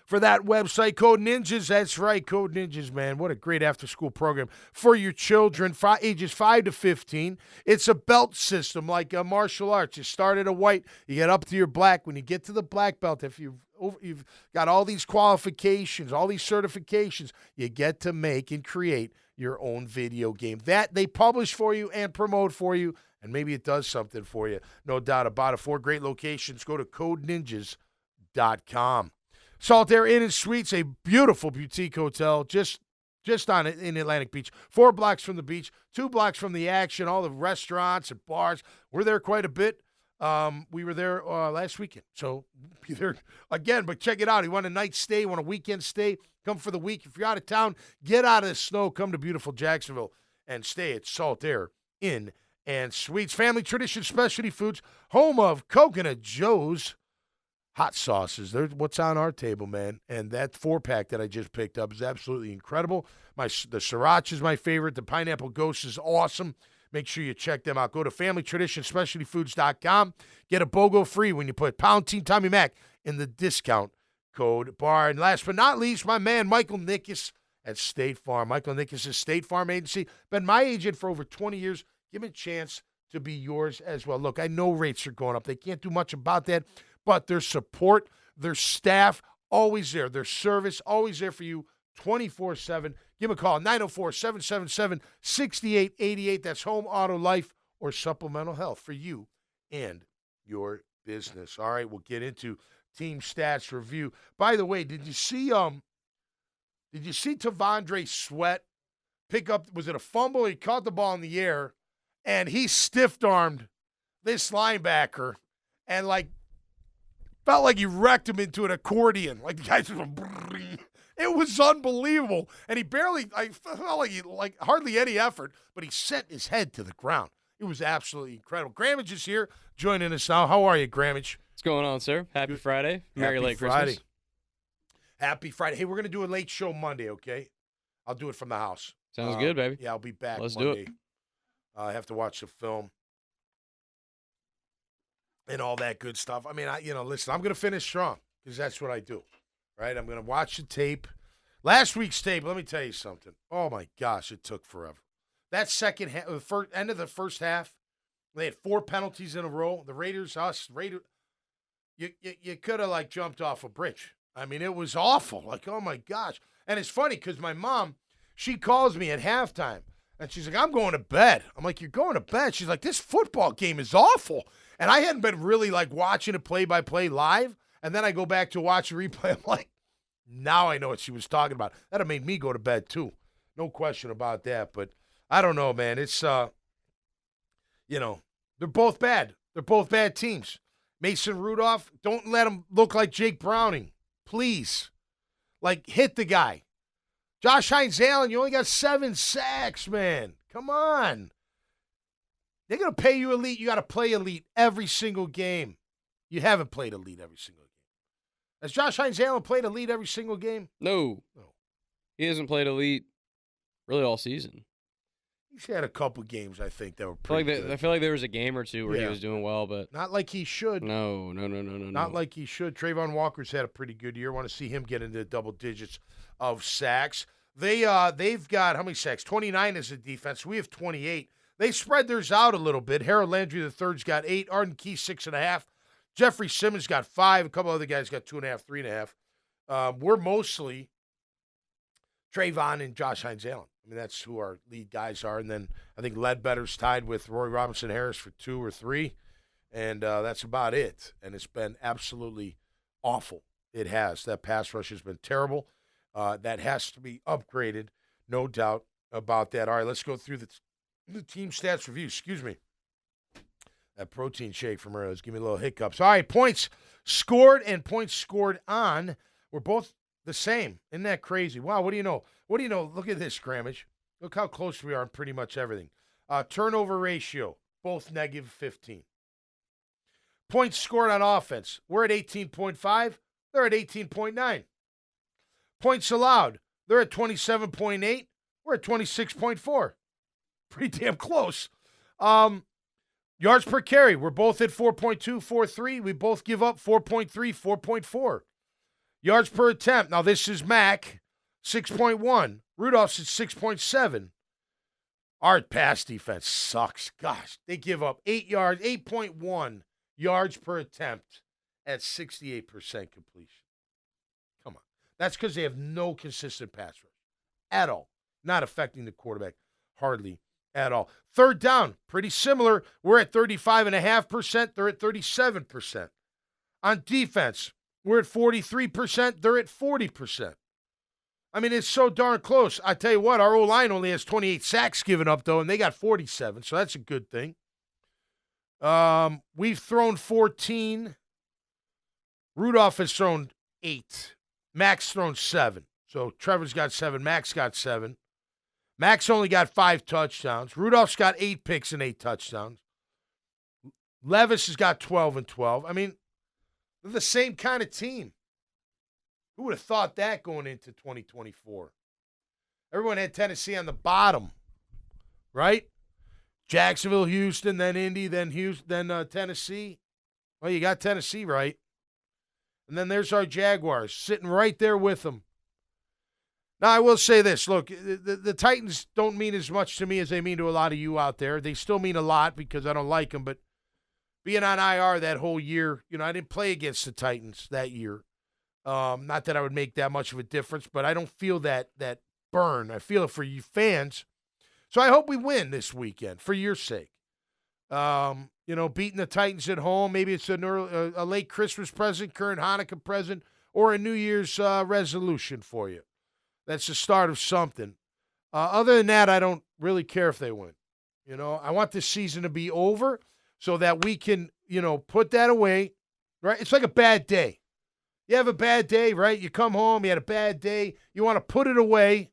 For that website, Code Ninjas. That's right, Code Ninjas, man. What a great after-school program for your children, ages 5 to 15. It's a belt system like martial arts. You start at a white, you get up to your black. When you get to the black belt, if you've got all these qualifications, all these certifications, you get to make and create your own video game. That they publish for you and promote for you, and maybe it does something for you. No doubt about it. 4 great locations. Go to codeninjas.com. Saltaire Inn & Suites, a beautiful boutique hotel just on it in Atlantic Beach. 4 blocks from the beach, 2 blocks from the action, all the restaurants and bars. We're there quite a bit. We were there last weekend, so be there again. But check it out. You want a night stay, you want a weekend stay, come for the week. If you're out of town, get out of the snow, come to beautiful Jacksonville and stay at Saltaire Inn & Suites. Family Tradition Specialty Foods, home of Coconut Joe's hot sauces. They're what's on our table, man. And that 4-pack that I just picked up is absolutely incredible. The Sriracha is my favorite. The Pineapple Ghost is awesome. Make sure you check them out. Go to FamilyTraditionsSpecialtyFoods.com. Get a BOGO free when you put Pound Team Tommy Mac in the discount code bar. And last but not least, my man Michael Nickus at State Farm. Michael Nickus is State Farm Agency. Been my agent for over 20 years. Give him a chance to be yours as well. Look, I know rates are going up. They can't do much about that, but their support, their staff, always there. Their service, always there for you 24/7. Give them a call, 904-777-6888. That's Home, Auto, Life, or Supplemental Health for you and your business. All right, we'll get into team stats review. By the way, did you see Tavondre Sweat pick up, was it a fumble? He caught the ball in the air, and he stiff-armed this linebacker and, felt like he wrecked him into an accordion. Like, the guy's just it was unbelievable. And he I felt like hardly any effort, but he sent his head to the ground. It was absolutely incredible. Grammage is here joining us now. How are you, Grammage? What's going on, sir? Happy Friday. Merry late Friday. Christmas. Happy Friday. Hey, we're going to do a late show Monday, okay? I'll do it from the house. Sounds good, baby. Yeah, I'll be back Let's Monday. do it. I have to watch the film and all that good stuff. I mean, listen, I'm going to finish strong because that's what I do, right? I'm going to watch the tape. Last week's tape, let me tell you something. Oh, my gosh, it took forever. That second half, end of the first half, they had 4 penalties in a row. The Raiders, you could have, jumped off a bridge. I mean, it was awful. Oh, my gosh. And it's funny because my mom, she calls me at halftime, and she's like, I'm going to bed. I'm like, you're going to bed? She's like, this football game is awful. And I hadn't been really, watching it play-by-play live, and then I go back to watch the replay. I'm like, now I know what she was talking about. That would made me go to bed, too. No question about that. But I don't know, man. It's, they're both bad. They're both bad teams. Mason Rudolph, don't let him look like Jake Browning. Please. Hit the guy. Josh Hines-Allen, you only got 7 sacks, man. Come on. They're going to pay you elite. You got to play elite every single game. You haven't played elite every single game. Has Josh Hines-Allen played elite every single game? No. He hasn't played elite really all season. He's had a couple games, I think, that were pretty good. I feel like there was a game or two where he was doing well, but not like he should. No. Not like he should. Trayvon Walker's had a pretty good year. Want to see him get into double digits of sacks. They've got how many sacks? 29 as a defense. We have 28. They spread theirs out a little bit. Harold Landry III's got 8. Arden Key 6.5. Jeffrey Simmons got 5. A couple other guys got 2.5, 3.5. We're mostly Trayvon and Josh Hines-Allen. I mean, that's who our lead guys are. And then I think Ledbetter's tied with Roy Robinson-Harris for 2 or 3. And that's about it. And it's been absolutely awful. It has. That pass rush has been terrible. That has to be upgraded, no doubt about that. All right, let's go through the team stats review. Excuse me. That protein shake from earlier is giving me a little hiccups. All right, points scored and points scored on were both the same. Isn't that crazy? Wow, what do you know? Look at this, Grammage. Look how close we are on pretty much everything. Turnover ratio, both -15. Points scored on offense, we're at 18.5. They're at 18.9. Points allowed, they're at 27.8. We're at 26.4. Pretty damn close. Yards per carry, we're both at 4.2, 4.3. We both give up 4.3, 4.4. Yards per attempt, now this is Mac, 6.1. Rudolph's at 6.7. Our pass defense sucks. Gosh, they give up 8.1 yards per attempt at 68% completion. Come on. That's because they have no consistent pass rush at all. Not affecting the quarterback hardly at all. Third down, pretty similar. We're at 35.5%. They're at 37%. On defense, we're at 43%. They're at 40%. I mean, it's so darn close. I tell you what, our O-line only has 28 sacks given up, though, and they got 47, so that's a good thing. We've thrown 14. Rudolph has thrown 8. Mac's thrown 7. So Trevor's got 7. Mac's got 7. Mac's only got 5 touchdowns. Rudolph's got 8 picks and 8 touchdowns. Levis has got 12 and 12. I mean, they're the same kind of team. Who would have thought that going into 2024? Everyone had Tennessee on the bottom, right? Jacksonville, Houston, then Indy, then Houston, then Tennessee. Well, you got Tennessee right. And then there's our Jaguars sitting right there with them. Now, I will say this. Look, the Titans don't mean as much to me as they mean to a lot of you out there. They still mean a lot because I don't like them, but being on IR that whole year, I didn't play against the Titans that year. Not that I would make that much of a difference, but I don't feel that burn. I feel it for you fans. So I hope we win this weekend for your sake. Beating the Titans at home, maybe it's a late Christmas present, current Hanukkah present, or a New Year's resolution for you. That's the start of something. Other than that, I don't really care if they win. I want this season to be over so that we can, put that away, right? It's like a bad day. You have a bad day, right? You come home, you had a bad day. You want to put it away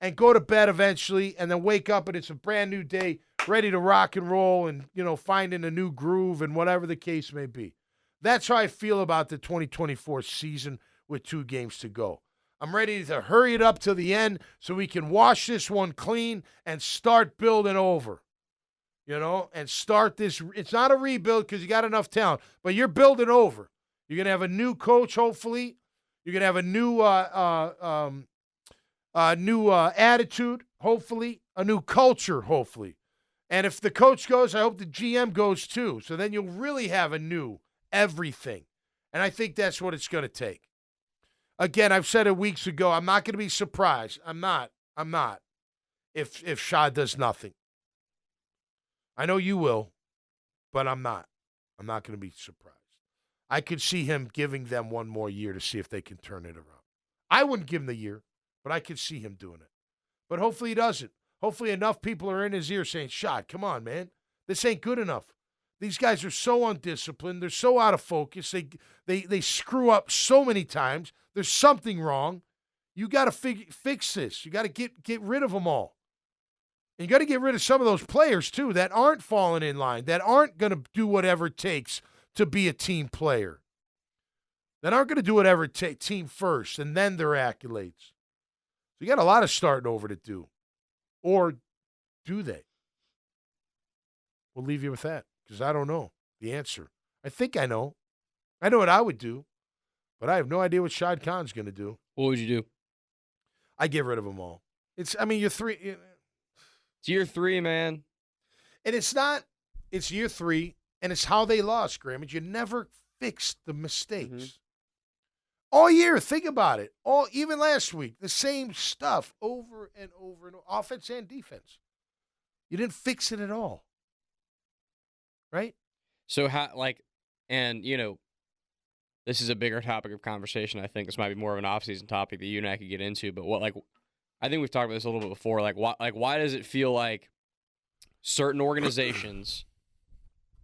and go to bed eventually and then wake up and it's a brand new day, ready to rock and roll and, finding a new groove and whatever the case may be. That's how I feel about the 2024 season with 2 games to go. I'm ready to hurry it up to the end so we can wash this one clean and start building over, and start this. It's not a rebuild because you got enough talent, but you're building over. You're going to have a new coach, hopefully. You're going to have a new attitude, hopefully, a new culture, hopefully. And if the coach goes, I hope the GM goes too. So then you'll really have a new everything. And I think that's what it's going to take. Again, I've said it weeks ago, I'm not going to be surprised. I'm not. If Shad does nothing. I know you will, but I'm not. I'm not going to be surprised. I could see him giving them one more year to see if they can turn it around. I wouldn't give him the year, but I could see him doing it. But hopefully he doesn't. Hopefully enough people are in his ear saying, Shad, come on, man. This ain't good enough. These guys are so undisciplined. They're so out of focus. They screw up so many times. There's something wrong. You got to fix this. You got to get rid of them all. And you got to get rid of some of those players, too, that aren't falling in line, that aren't going to do whatever it takes to be a team player, that aren't going to do whatever it takes, team first, and then their accolades. So you got a lot of starting over to do. Or do they? We'll leave you with that because I don't know the answer. I think I know. I know what I would do, but I have no idea what Shad Khan's going to do. What would you do? I get rid of them all. You're 3. It's year 3, man. And it's year 3, and it's how they lost, Grammage. You never fixed the mistakes. Mm-hmm. All year, think about it. Even last week, the same stuff over and over and over, offense and defense. You didn't fix it at all. Right? So this is a bigger topic of conversation. I think this might be more of an off-season topic that you and I could get into, but I think we've talked about this a little bit before. Why does it feel like certain organizations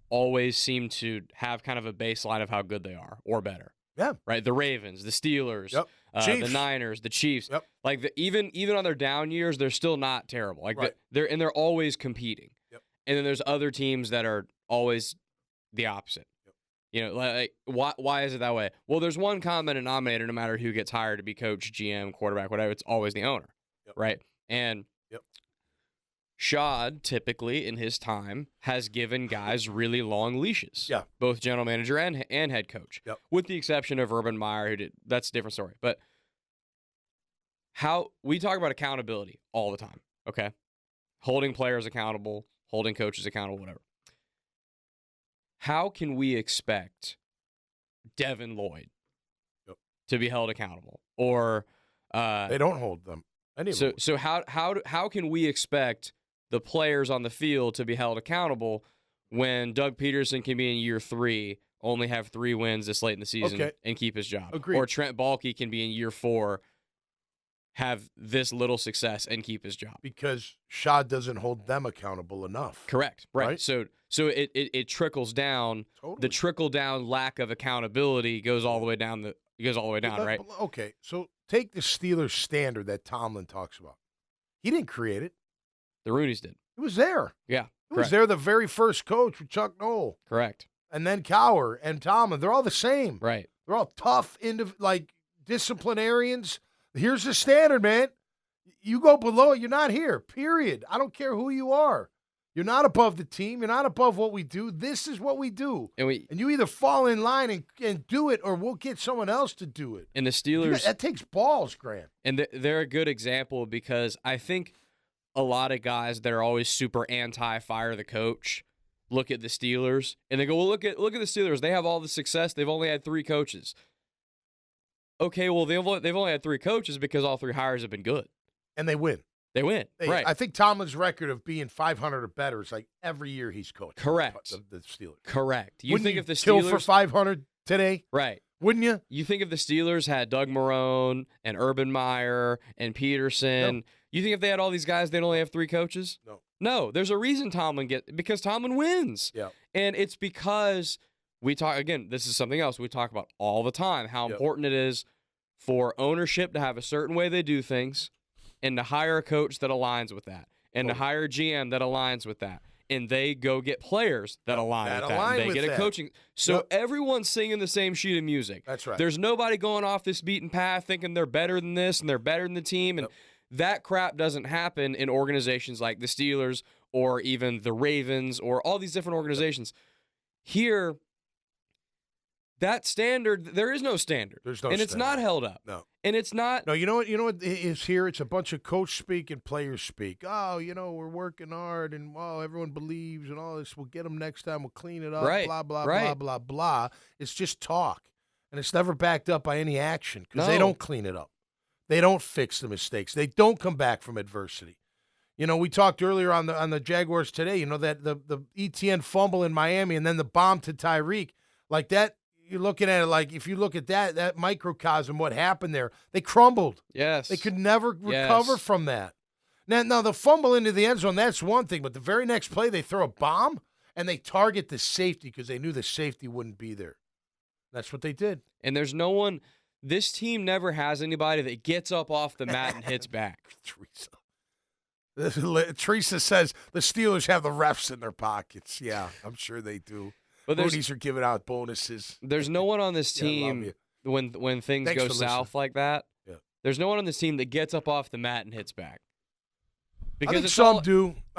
always seem to have kind of a baseline of how good they are or better? Yeah. Right. The Ravens, the Steelers, yep. The Niners, the Chiefs. Yep. Even on their down years, they're still not terrible. Right. They're always competing. Yep. And then there's other teams that are always the opposite. Yep. Why is it that way? Well, there's one common denominator no matter who gets hired to be coach, GM, quarterback, whatever. It's always the owner. Yep. Right. And Shad, typically in his time, has given guys really long leashes. Yeah. Both general manager and head coach. Yep. With the exception of Urban Meyer, who did. That's a different story. But how we talk about accountability all the time, okay? Holding players accountable, holding coaches accountable, whatever. How can we expect Devin Lloyd to be held accountable? Or they don't hold them. So how can we expect the players on the field to be held accountable when Doug Peterson can be in year 3, only have 3 wins this late in the season, and keep his job? Agreed. Or Trent Baalke can be in year 4, have this little success, and keep his job? Because Shad doesn't hold them accountable enough. Correct. Right. So it trickles down. Totally. The trickle down lack of accountability goes all the way down. Right. Okay. So take the Steelers standard that Tomlin talks about. He didn't create it. The Roonies did. It was there. Yeah. He was there the very first coach with Chuck Noll. Correct. And then Cowher and Tomlin. They're all the same. Right. They're all tough, disciplinarians. Here's the standard, man. You go below it, you're not here, period. I don't care who you are. You're not above the team. You're not above what we do. This is what we do. And you either fall in line and do it, or we'll get someone else to do it. And the Steelers, that takes balls, Grant. And they're a good example because I think a lot of guys that are always super anti-fire the coach look at the Steelers and they go, well, look at the Steelers. They have all the success. They've only had 3 coaches. Okay, well, they've only had 3 coaches because all 3 hires have been good. And they win. They win, right. I think Tomlin's record of being 500 or better is like every year he's coached. Correct. The Steelers. Correct. Wouldn't think if the Steelers kill for 500 today? Right. Wouldn't you? You think if the Steelers had Doug Marrone and Urban Meyer and Peterson, you think if they had all these guys, they'd only have 3 coaches? No. There's a reason because Tomlin wins. Yeah. And it's because we talk, again, this is something else we talk about all the time, how important it is for ownership to have a certain way they do things and to hire a coach that aligns with that and to hire a GM that aligns with that. And they go get players that align with that. And they get a coaching. So everyone's singing the same sheet of music. That's right. There's nobody going off this beaten path thinking they're better than this and they're better than the team. And that crap doesn't happen in organizations like the Steelers or even the Ravens or all these different organizations. Here, that standard, there is no standard. There's no and standard. It's not held up. No. And it's not. No, you know what is here? It's a bunch of coach speak and players speak. Oh, we're working hard and everyone believes and all this. We'll get them next time. We'll clean it up. Right. Blah, blah, blah, blah, blah. It's just talk. And it's never backed up by any action because they don't clean it up. They don't fix the mistakes. They don't come back from adversity. We talked earlier on the Jaguars today, that the ETN fumble in Miami and then the bomb to Tyreek. Like that, you're looking at it like if you look at that microcosm, what happened there, they crumbled. Yes. They could never recover from that. Now, the fumble into the end zone, that's one thing, but the very next play, they throw a bomb and they target the safety because they knew the safety wouldn't be there. That's what they did. And there's no one, this team never has anybody that gets up off the mat and hits back. Teresa says the Steelers have the refs in their pockets. Yeah, I'm sure they do. But Mooney's are giving out bonuses. There's no one on this team when things go south like that. Yeah. There's no one on this team that gets up off the mat and hits back. Because I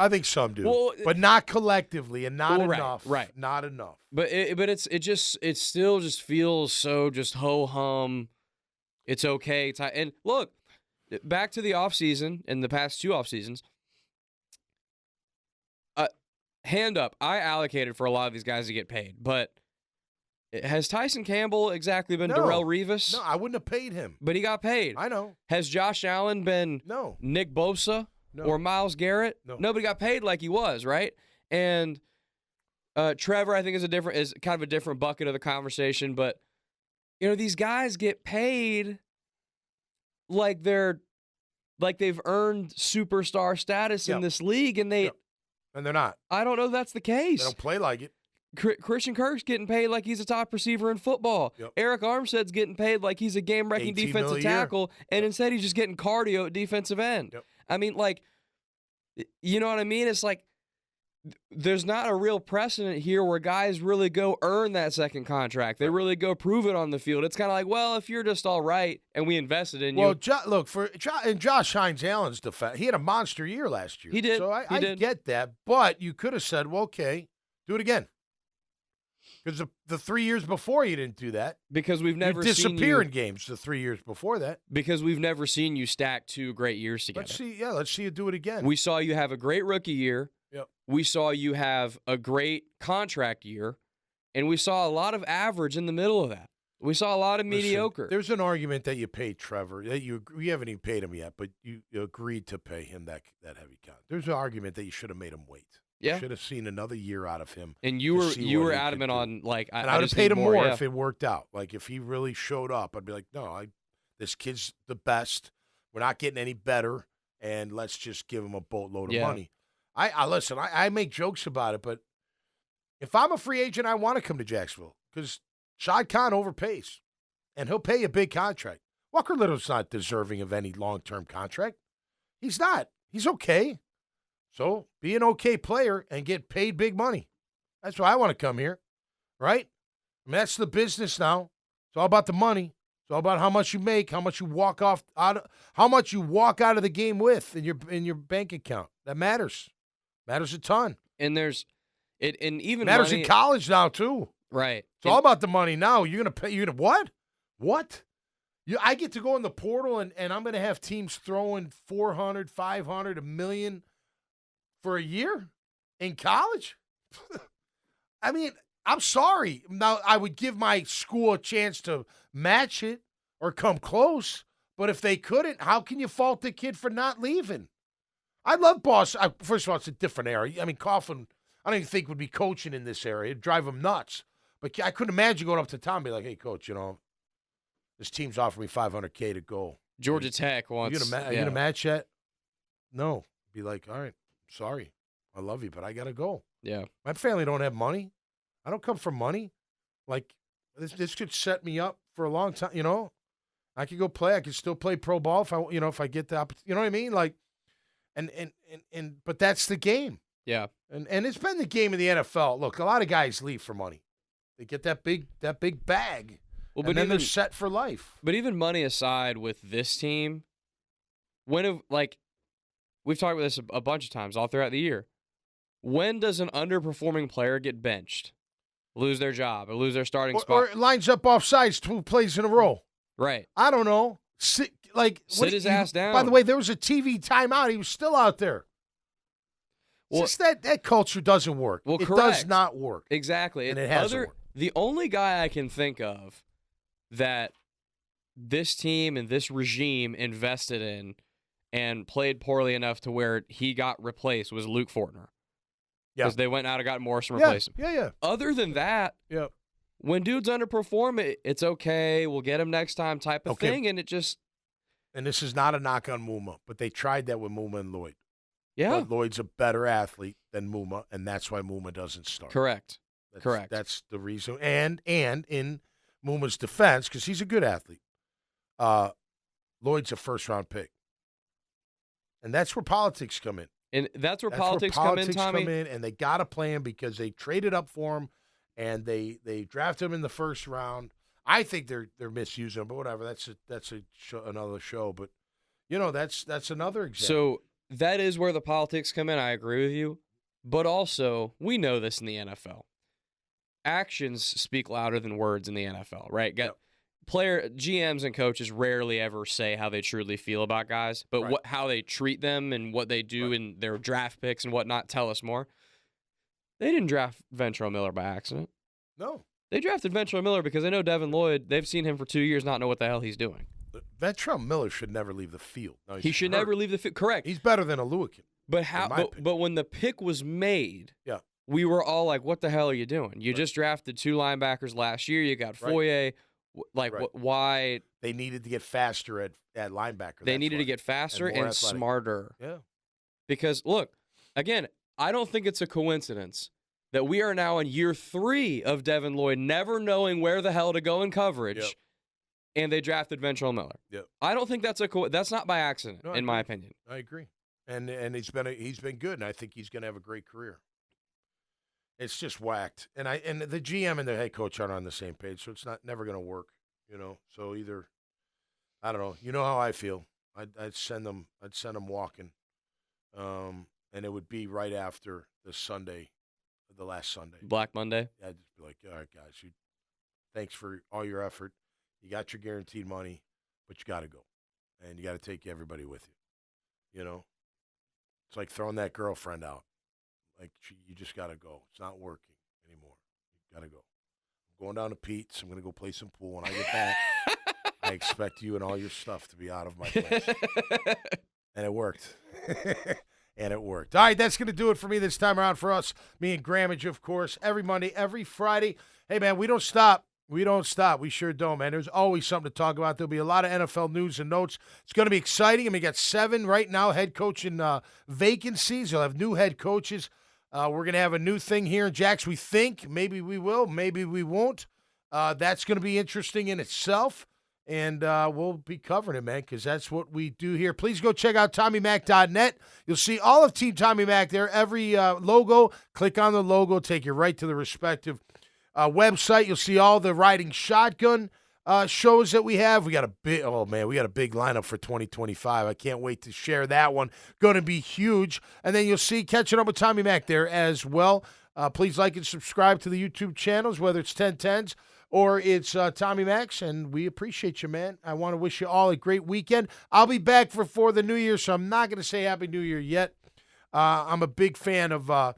think some do. Well, but not collectively and not right, enough. Right. Not enough. But it still just feels so just ho hum. It's okay. And look, back to the offseason and the past 2 off seasons. Hand up, I allocated for a lot of these guys to get paid, but has Tyson Campbell exactly been Darrelle Revis? No, I wouldn't have paid him. But he got paid. I know. Has Josh Allen been Nick Bosa or Myles Garrett? No. Nobody got paid like he was, right? And Trevor, I think, is kind of a different bucket of the conversation, but these guys get paid like they've earned superstar status in this league, and And they're not. I don't know if that's the case. They don't play like it. Christian Kirk's getting paid like he's a top receiver in football. Yep. Eric Armstead's getting paid like he's a game-wrecking defensive tackle, and instead he's just getting cardio at defensive end. Yep. I mean, you know what I mean? It's like there's not a real precedent here where guys really go earn that second contract. They really go prove it on the field. It's kind of like, well, if you're just all right and we invested in you. Well, look, in Josh Hines-Allen's defense, he had a monster year last year. He did. So I get that. But you could have said, well, okay, do it again. Because the 3 years before you didn't do that. Because we've never seen you disappear in games the 3 years before that. Because we've never seen you stack 2 great years together. Let's see you do it again. We saw you have a great rookie year. Yep. We saw you have a great contract year, and we saw a lot of average in the middle of that. We saw a lot of mediocre. There's an argument that you paid Trevor. That you haven't even paid him yet, but you agreed to pay him that heavy count. There's an argument that you should have made him wait. Yeah. You should have seen another year out of him. And you were adamant on I would have paid him more if it worked out. Like if he really showed up, I'd be like, no, this kid's the best. We're not getting any better, and let's just give him a boatload of money. Listen, I make jokes about it, but if I'm a free agent, I want to come to Jacksonville because Shad Khan overpays, and he'll pay a big contract. Walker Little's not deserving of any long-term contract. He's not. He's okay. So be an okay player and get paid big money. That's why I want to come here, right? I mean, that's the business now. It's all about the money. It's all about how much you make, how much you walk out of the game with in your bank account. That matters. Matters a ton. And there's it, and even matters money, in college now too. right? It's all about the money now. You're gonna pay. You're gonna what? What? I get to go in the portal and I'm gonna have teams throwing 400, 500, $1 million for a year in college. I mean, I'm sorry. Now I would give my school a chance to match it or come close, but if they couldn't, how can you fault the kid for not leaving? I love Boston. First of all, it's a different area. I mean, Coughlin, I don't even think would be coaching in this area. It'd drive him nuts. But I couldn't imagine going up to Tom and be like, hey, coach, this team's offering me $500K to go. Georgia Tech wants. Are you going to match that? No. Be like, all right, sorry. I love you, but I got to go. Yeah. My family don't have money. I don't come from money. Like, this could set me up for a long time, I could go play. I could still play pro ball if I get the opportunity. You know what I mean? Like, but that's the game. Yeah. And it's been the game of the NFL. Look, a lot of guys leave for money. They get that big bag. Well, but then they're set for life. But even money aside, with this team, we've talked about this a bunch of times all throughout the year. When does an underperforming player get benched, lose their job, or lose their starting spot? Or lines up off sides 2 plays in a row? Right. I don't know. Sit his ass down. By the way, there was a TV timeout. He was still out there. Well, it's just that culture doesn't work. Well, it correct. does not work. Exactly. And it hasn't worked. The only guy I can think of that this team and this regime invested in and played poorly enough to where he got replaced was Luke Fortner. Yeah. Because they went out and got Morris and replaced him. Yeah. Other than that, when dudes underperform, it's okay. We'll get him next time type of thing. And it just. And this is not a knock on Muma, but they tried that with Muma and Lloyd. Yeah. But Lloyd's a better athlete than Muma, and that's why Muma doesn't start. Correct. That's the reason. And in Muma's defense, because he's a good athlete, Lloyd's a first-round pick. And that's where politics come in. And that's where politics come in, Tommy. And they got to play him because they traded up for him, and they drafted him in the first round. I think they're misusing him, but whatever. That's another show. But that's another example. So that is where the politics come in. I agree with you, but also we know this in the NFL. Actions speak louder than words in the NFL, right? Player GMs and coaches rarely ever say how they truly feel about guys, but how they treat them and what they do in their draft picks and whatnot tell us more. They didn't draft Ventrell Miller by accident. No. They drafted Ventrell Miller because they know Devin Lloyd. They've seen him for 2 years, not know what the hell he's doing. Ventrell Miller should never leave the field. No, he should never leave the field. Correct. He's better than a Lewican. But when the pick was made, we were all like, "What the hell are you doing? You just drafted 2 linebackers last year. You got Foye. Why?" They needed to get faster at linebacker. They needed to get faster and smarter. Yeah. Because look, again, I don't think it's a coincidence that we are now in year 3 of Devin Lloyd never knowing where the hell to go in coverage, and they drafted Ventrell Miller. Yep. I don't think that's that's not by accident, in my opinion. I agree. And he's been good, and I think he's going to have a great career. It's just whacked, and the GM and the head coach aren't on the same page, so it's never going to work. So either I don't know. You know how I feel. I'd send them walking, and it would be right after the last Sunday, Black Monday. I'd just be like, all right, guys, thanks for all your effort. You got your guaranteed money, but you got to go, and you got to take everybody with you. It's like throwing that girlfriend out. Like, you just got to go. It's not working anymore. You got to go. I'm going down to Pete's. I'm going to go play some pool. When I get back, I expect you and all your stuff to be out of my place. And it worked. And it worked. All right, that's going to do it for me this time around for us. Me and Grammage, of course, every Monday, every Friday. Hey, man, we don't stop. We don't stop. We sure don't, man. There's always something to talk about. There'll be a lot of NFL news and notes. It's going to be exciting. I mean, we got 7 right now head coaching vacancies. You'll have new head coaches. We're going to have a new thing here in Jax. We think. Maybe we will. Maybe we won't. That's going to be interesting in itself. And we'll be covering it, man, because that's what we do here. Please go check out TommyMac.net. You'll see all of Team Tommy Mac there. Every logo, click on the logo, take you right to the respective website. You'll see all the riding shotgun shows that we have. We got a big lineup for 2025. I can't wait to share that one. Going to be huge. And then you'll see catching up with Tommy Mac there as well. Please like and subscribe to the YouTube channels, whether it's 1010s or it's Tommy Max, and we appreciate you, man. I want to wish you all a great weekend. I'll be back for the New Year, so I'm not going to say Happy New Year yet. I'm a big fan of I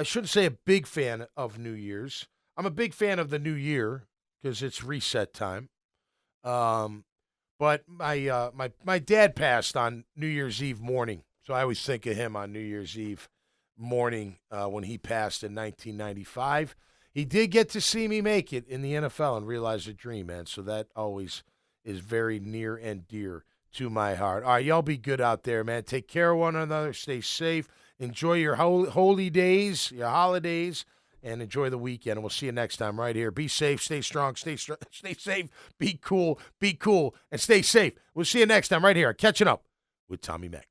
shouldn't say a big fan of New Year's. I'm a big fan of the New Year because it's reset time. But my dad passed on New Year's Eve morning, so I always think of him on New Year's Eve morning when he passed in 1995. He did get to see me make it in the NFL and realize a dream, man. So that always is very near and dear to my heart. All right, y'all be good out there, man. Take care of one another. Stay safe. Enjoy your holy days, your holidays, and enjoy the weekend. And we'll see you next time right here. Be safe. Stay strong. Stay safe. Be cool. And stay safe. We'll see you next time right here. Catching up with Tommy Mac.